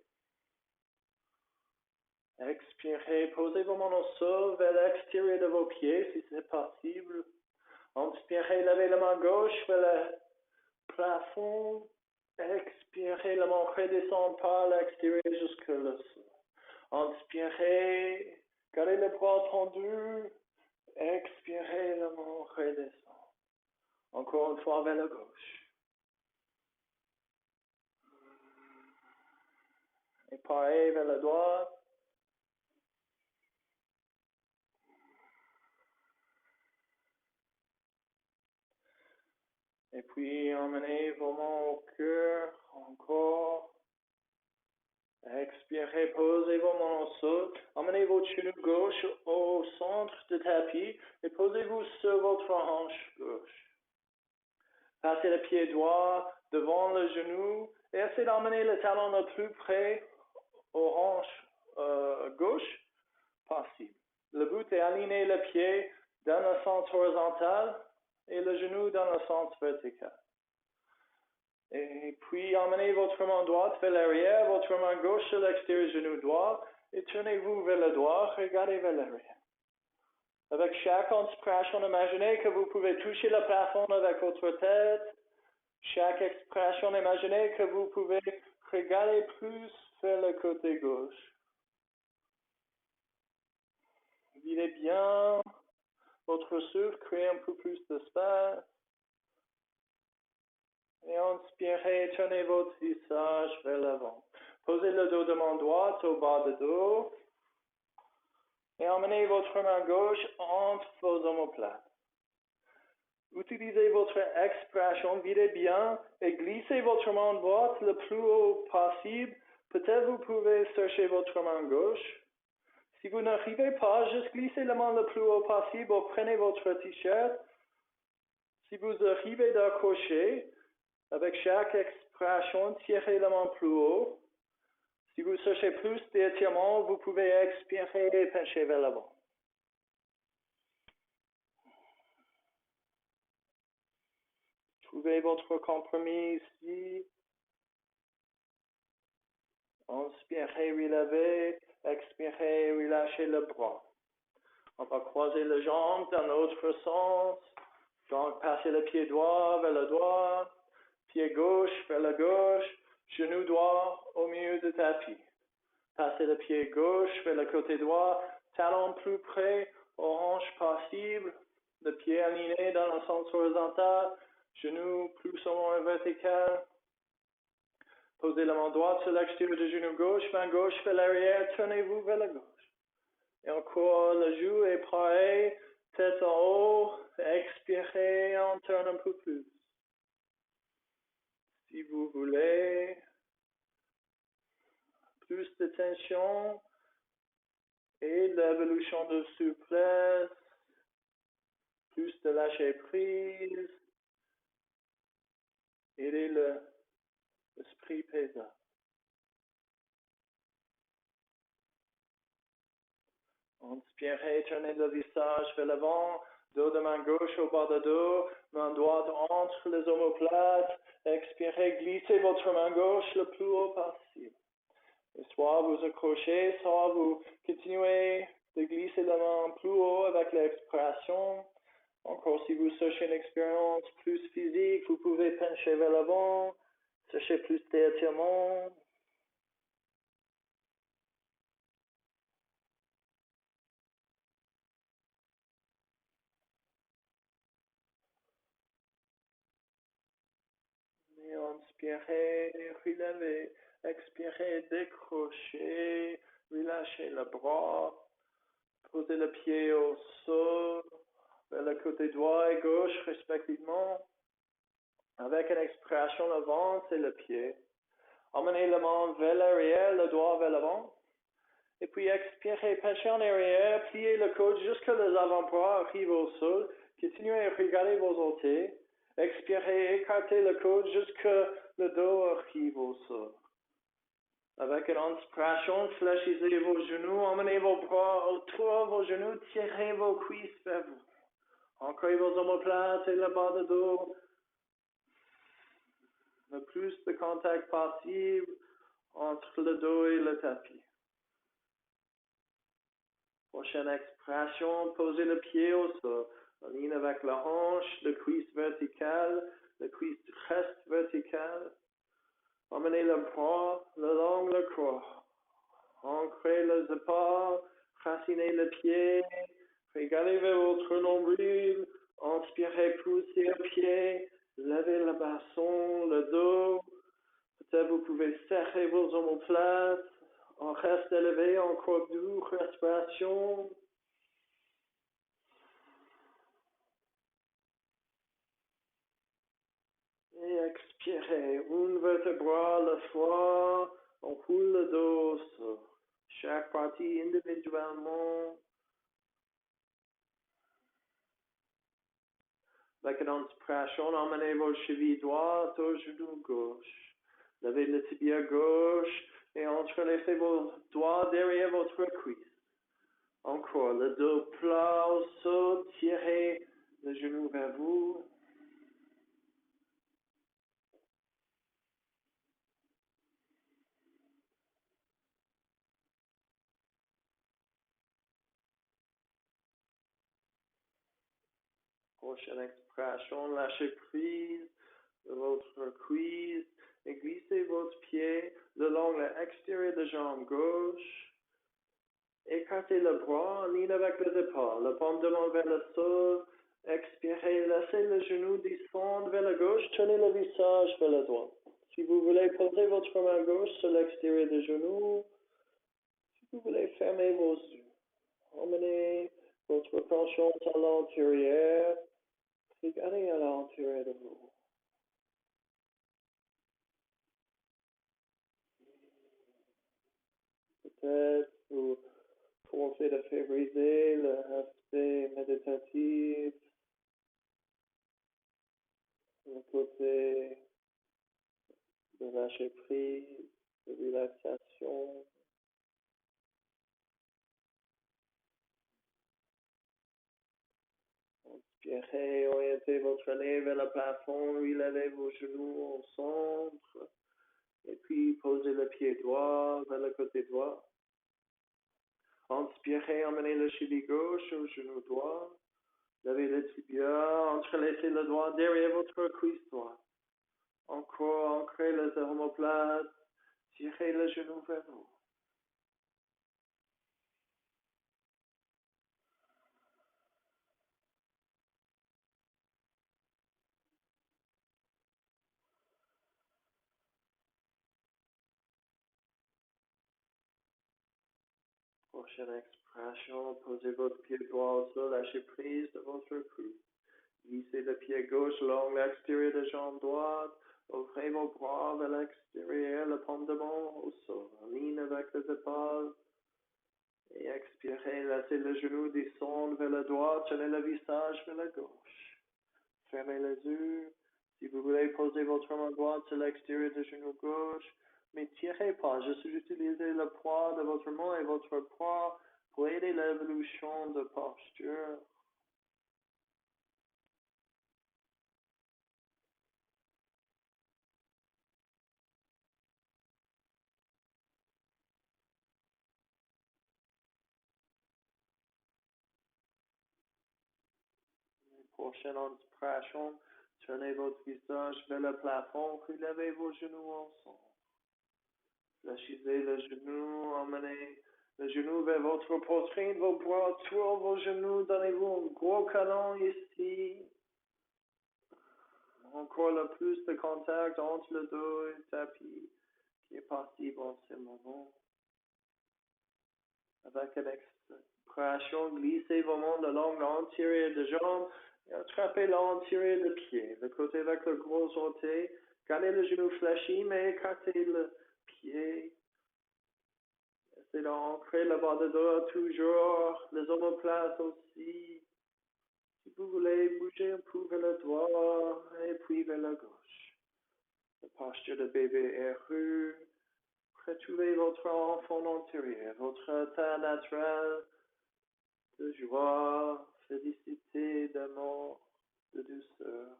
Expirez, posez vos mains au sol vers l'extérieur de vos pieds, si c'est possible. Inspirez, levez la main gauche vers le plafond. Expirez, la main redescend par l'extérieur jusqu'au sol. Inspirez, gardez les bras tendus. Expirez, la main redescend. Encore une fois vers la gauche. Et pareil vers la droite. Et puis emmenez vos mains au cœur. Encore. Expirez, posez vos mains au sol. Emmenez votre genou gauche au centre du tapis et posez-vous sur votre hanche gauche. Passez le pied droit devant le genou et essayez d'emmener le talon le plus près aux hanches gauche possible. Le but est d'aligner le pied dans le sens horizontal et le genou dans le sens vertical. Et puis, emmenez votre main droite vers l'arrière, votre main gauche sur l'extérieur du genou droit, et tournez-vous vers le droit, regardez vers l'arrière. Avec chaque inspiration, imaginez que vous pouvez toucher le plafond avec votre tête. Chaque expiration, imaginez que vous pouvez regarder plus vers le côté gauche. Videz bien votre souffle, créez un peu plus d'espace. Et inspirez, tournez votre visage vers l'avant. Posez le dos de main droite au bas du dos. Et emmenez votre main gauche entre vos omoplates. Utilisez votre expiration, videz bien et glissez votre main droite le plus haut possible. Peut-être vous pouvez chercher votre main gauche. Si vous n'arrivez pas, juste glissez la main le plus haut possible ou prenez votre t-shirt. Si vous arrivez d'accrocher, avec chaque expiration, tirez la main plus haut. Si vous cherchez plus d'étirement, vous pouvez expirer et pencher vers l'avant. Trouvez votre compromis ici. Inspirez, relevez. Expirez, relâchez le bras. On va croiser les jambes dans l'autre sens. Donc, passez le pied droit vers le droit. Pied gauche vers la gauche. Genou droit au milieu du tapis. Passez le pied gauche vers le côté droit. Talon plus près aux hanches possible. Le pied aligné dans le sens horizontal. Genou plus ou moins vertical. Posez la main droite sur l'extérieur du genou gauche, main gauche vers l'arrière, tournez-vous vers la gauche. Et encore, le genou est pareil, tête en haut, expirez, on tourne un peu plus. Si vous voulez, plus de tension et l'évolution de souplesse, plus de lâcher prise, et l'esprit paisible. Inspirez, tournez le visage vers l'avant, dos de main gauche au bas de dos, main droite entre les omoplates. Expirez, glissez votre main gauche le plus haut possible. Et soit vous accrochez, soit vous continuez de glisser la main plus haut avec l'expiration. Encore, si vous cherchez une expérience plus physique, vous pouvez pencher vers l'avant, chercher plus d'étirement. Et inspirez, relevez, expirez, décrochez, relâchez le bras, posez le pied au sol, vers le côté droit et gauche respectivement, avec une expiration le ventre et le pied. Emmenez la main vers l'arrière, le doigt vers l'avant, et puis expirez, penchez en arrière, pliez le coude jusqu'à les avant-bras arrivent au sol, continuez à regarder vos orteils. Expirez, écartez le coude jusqu'à le dos arrive au sol. Avec une inspiration, fléchissez vos genoux, emmenez vos bras autour de vos genoux, tirez vos cuisses vers vous. Ancrez vos omoplates et le bas de dos. Le plus de contact possible entre le dos et le tapis. Prochaine expiration, posez le pied au sol. En ligne avec la hanche, le cuisse vertical, le cuisse reste vertical. Emmenez le bras le long le corps. Ancrez les épaules, racinez le pied. Regardez vers votre nombril. Inspirez, poussez le pied. Levez le basson, le dos. Peut-être vous pouvez serrer vos omoplates. On reste élevé, encore doux, respiration. Et expirez. Inspirez une vertèbre à la fois, on roule le dos sur chaque partie individuellement. Avec une inspiration, emmenez vos chevilles droites au genou gauche. Levez le tibia gauche et entrelacez vos doigts derrière votre cuisse. Encore, le dos plat au sol, tirez le genou vers vous. Prochaine expiration, lâchez prise de votre cuisse et glissez votre pied le long l'extérieur de jambe gauche. Écartez le bras en ligne avec les épaules, le paume de main vers le sol. Expirez, laissez le genou descendre vers la gauche, tournez le visage vers le droit. Si vous voulez poser votre main gauche sur l'extérieur du genou, si vous voulez fermer vos yeux, emmenez votre conscience à l'intérieur, regardez à l'intérieur de vous. Peut-être vous commencez à favoriser l'aspect méditatif, le côté de lâcher prise, de relaxation. Inspirez, orientez votre nez vers le plafond, relevez vos genoux au centre, et puis posez le pied droit vers le côté droit. Inspirez, emmenez le cheville gauche au genou droit, levez le tibia, entrelacez le doigt derrière votre cuisse droite. Encore, ancrez les omoplates, tirez le genou vers vous. Prochaine expiration, posez votre pied droit au sol, lâchez prise de votre cou. Glissez le pied gauche long l'extérieur de jambe droite, ouvrez vos bras vers l'extérieur, le paume de main au sol, en ligne avec les épaules. Et expirez, laissez le genou descendre vers la droite, tenez le visage vers la gauche. Fermez les yeux. Si vous voulez poser votre main droite sur l'extérieur du genou gauche, mais tirez pas, juste utilisez le poids de votre main et votre poids pour aider l'évolution de posture. Prochaine inspiration, tournez votre visage vers le plafond, relevez vos genoux ensemble. Fléchissez le genou, emmenez le genou vers votre poitrine, vos bras autour vos genoux, donnez-vous un gros câlin ici. Encore le plus de contact entre le dos et le tapis qui est possible en ce moment. Avec une expiration, glissez vos mains le long l'intérieur de jambe et attrapez l'intérieur de pied. Le côté avec le gros orteil, gardez le genou fléchi, mais écartez le pied. Essayez d'ancrer le bas de dos toujours, les omoplates aussi. Si vous voulez bouger un peu vers le droit et puis vers la gauche. La posture de bébé heureux. Retrouvez votre enfant intérieur, votre état naturel de joie, félicité, d'amour, de douceur.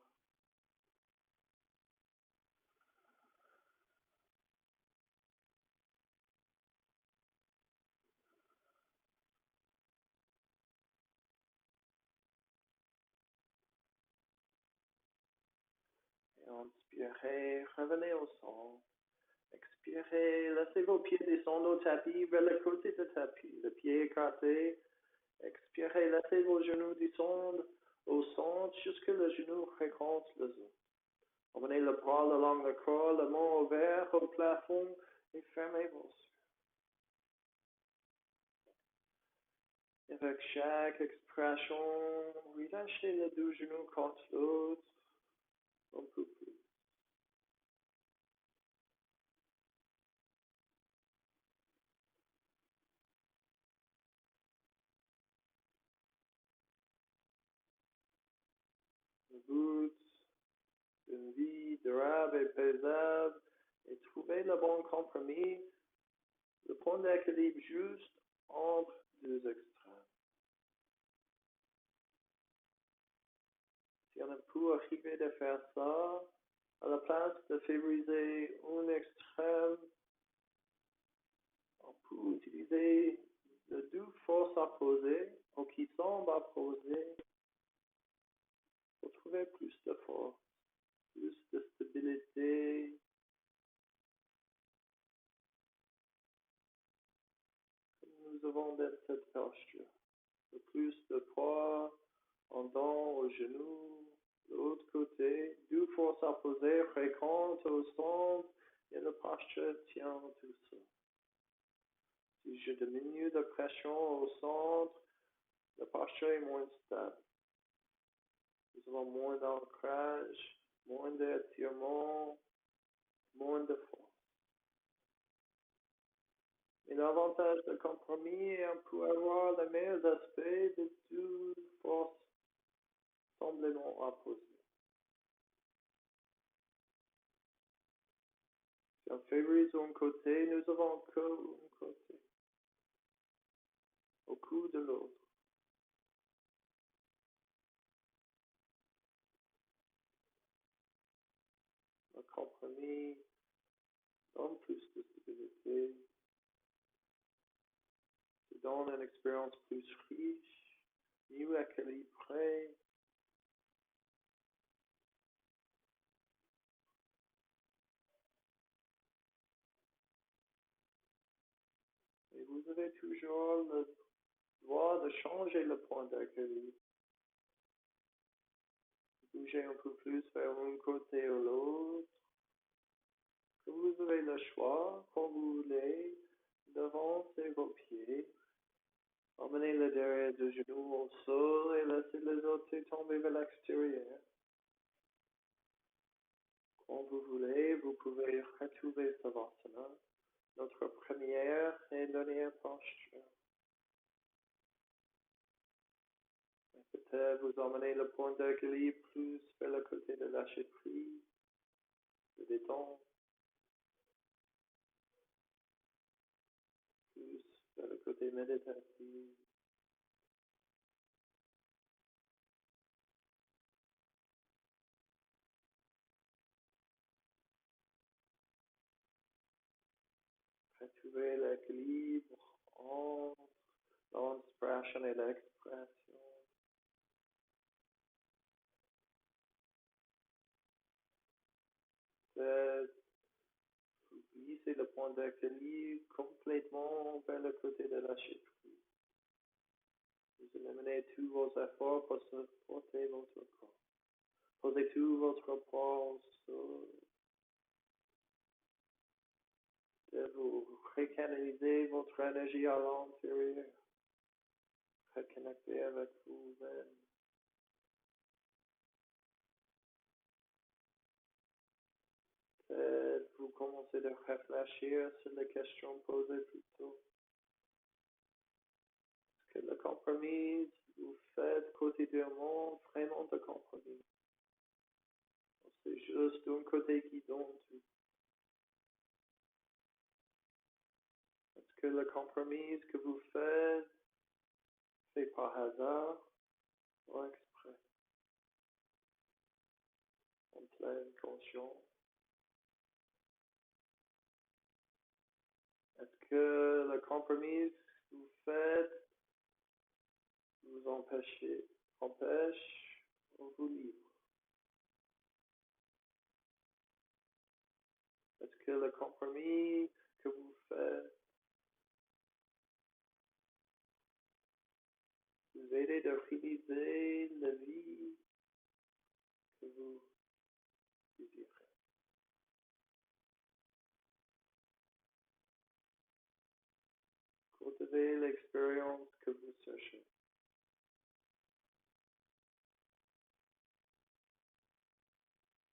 Et inspirez, revenez au centre. Expirez, laissez vos pieds descendre au tapis vers le côté du tapis, le pied écarté. Expirez, laissez vos genoux descendre au centre jusqu'à le genou fréquente le dos. Emmenez le bras le long le corps, le main ouvert au plafond et fermez vos yeux. Avec chaque expiration, relâchez les deux genoux contre l'autre un peu plus. but d'une vie durable et paisible et trouver le bon compromis, le point d'équilibre juste entre deux extrêmes. Si on a pu arriver de faire ça, à la place de favoriser un extrême, on peut utiliser les deux forces opposées ou qui semblent opposées pour trouver plus de force, plus de stabilité. Nous avons dans cette posture. Le plus de poids en dos au genou, de l'autre côté, deux forces opposées fréquentes au centre et la posture tient tout ça. Si je diminue la pression au centre, la posture est moins stable. Nous avons moins d'ancrage, moins d'étirement, moins de force. Et l'avantage du compromis est qu'on peut avoir les meilleurs aspects de deux forces semblément opposées. Si on favorise un côté, nous avons qu'un côté, au coup de l'autre. Le compromis donne plus de stabilité, donne une expérience plus riche, mieux équilibrée. Et vous avez toujours le droit de changer le point d'équilibre. Bouger un peu plus vers un côté ou l'autre. Que vous avez le choix, quand vous voulez, d'avancer vos pieds. Emmenez le derrière du genou au sol et laissez les autres tomber vers l'extérieur. Quand vous voulez, vous pouvez retrouver Savasana, notre première et dernière posture. Peut-être vous emmenez le point d'équilibre plus vers le côté de lâcher prise, de détente, plus vers le côté méditatif. Retrouver l'équilibre entre l'inspiration et l'expiration. Peut-être vous glissez le point d'équilibre complètement vers le côté de lâcher prise. Vous éliminez tous vos efforts pour supporter votre corps. Posez tout votre poids au sol. Et vous recanalisez votre énergie à l'intérieur. Reconnectez avec vous-même. Peut-être vous commencez de réfléchir sur les questions posées plus tôt. Est-ce que le compromis vous faites quotidiennement vraiment de compromis? C'est juste d'un côté qui donne tout. Est-ce que le compromis que vous faites, c'est par hasard ou exprès? En pleine conscience. Est-ce que le compromis que vous faites vous empêche ou vous livre? Est-ce que le compromis que vous faites vous aide à réaliser la vie que vous désirez? Cultivez l'expérience que vous cherchez.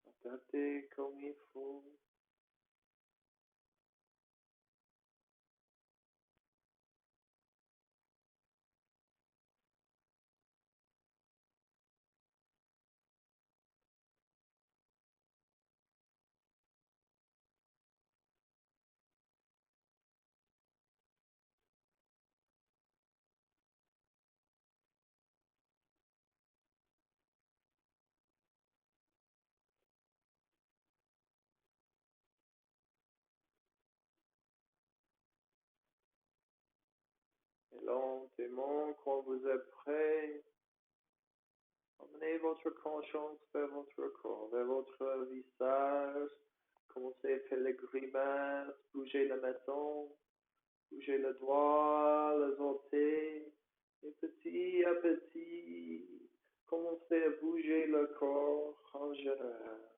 Adaptez comme il faut. lentement quand vous êtes prêt. Emmenez votre conscience vers votre corps, vers votre visage. Commencez à faire les grimaces, bougez le menton, bougez le doigt, les orteils. Et petit à petit, commencez à bouger le corps en général.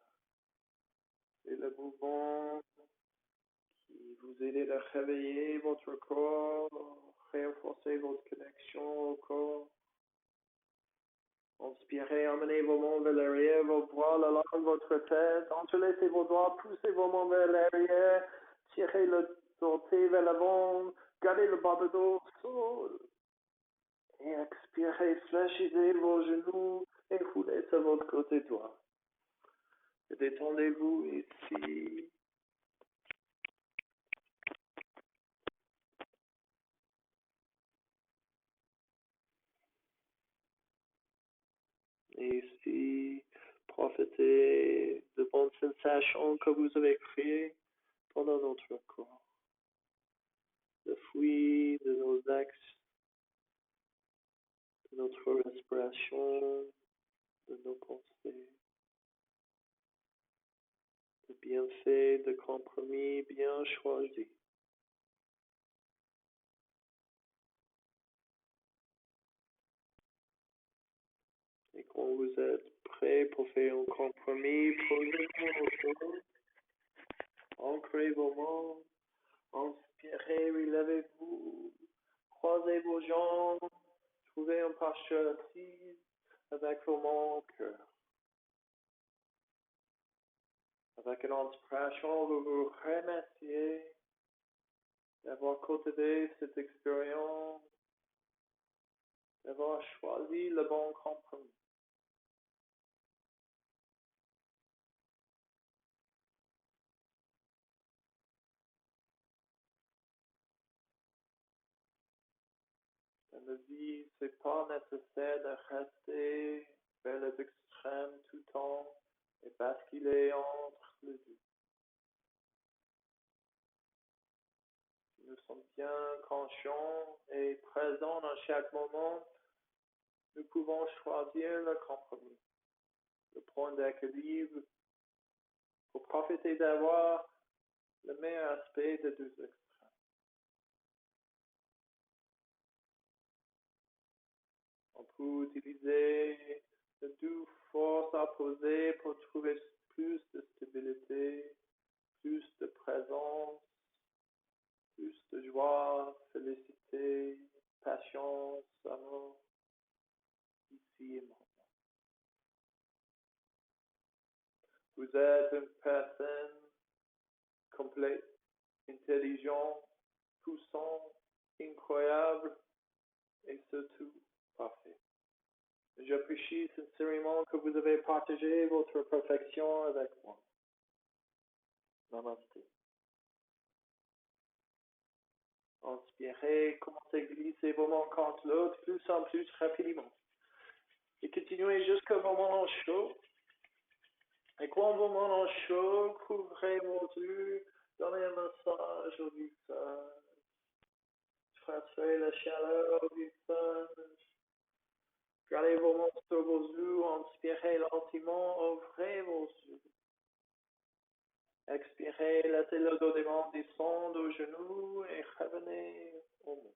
C'est le mouvement qui vous aide à réveiller votre corps, renforcer votre connexion au corps. Inspirez, emmenez vos mains vers l'arrière, vos bras le long de votre tête. Entrelacez vos doigts, poussez vos mains vers l'arrière. Tirez le orteil vers l'avant. Gardez le bas de dos au sol. Et expirez, fléchissez vos genoux et roulez sur votre côté droit. Et détendez-vous ici. Et ici, profitez de bonnes sensations que vous avez créées pendant notre corps. Le fruit de nos axes, de notre respiration, de nos pensées, de bienfaits, de compromis bien choisis. Et quand vous êtes prêt pour faire un compromis, posez-vous au sol, ancrez vos mains, inspirez, relevez-vous, croisez vos jambes, trouvez un posture assise avec vos mains au cœur. Avec une inspiration, vous vous remerciez d'avoir cultivé cette expérience, d'avoir choisi le bon compromis. Dans la vie, c'est pas nécessaire de rester vers les extrêmes tout le temps et basculer entre les deux. Si nous sommes bien conscients et présents dans chaque moment, nous pouvons choisir le compromis, le point d'équilibre pour profiter d'avoir le meilleur aspect des deux extrêmes. On peut utiliser les deux forces opposées pour trouver plus de stabilité, plus de présence, plus de joie, félicité, patience, amour, ici et maintenant. Vous êtes une personne complète, intelligente, puissante, incroyable et surtout parfait. J'apprécie sincèrement que vous avez partagé votre perfection avec moi. Namaste. Inspirez, commencez à glisser vos mains contre l'autre plus en plus rapidement. Et continuez jusqu'au moment chaud. Et quand vos mains chaud, couvrez vos yeux, donnez un massage au visage. Transférez la chaleur au visage. Gardez vos mains sur vos yeux, inspirez lentement, ouvrez vos yeux. Expirez, laissez le dos des mains descendre aux genoux et revenez au monde.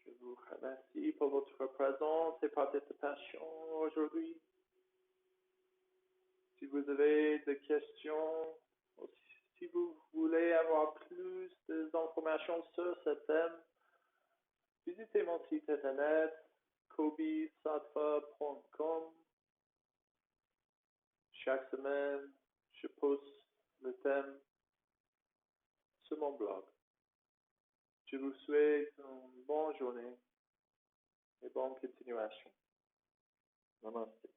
Je vous remercie pour votre présence et participation aujourd'hui. Si vous avez des questions, ou si vous voulez avoir plus d'informations sur ce thème, visitez mon site internet kobisattva.com. chaque semaine, je poste le thème sur mon blog. Je vous souhaite une bonne journée et bonne continuation. Namaste.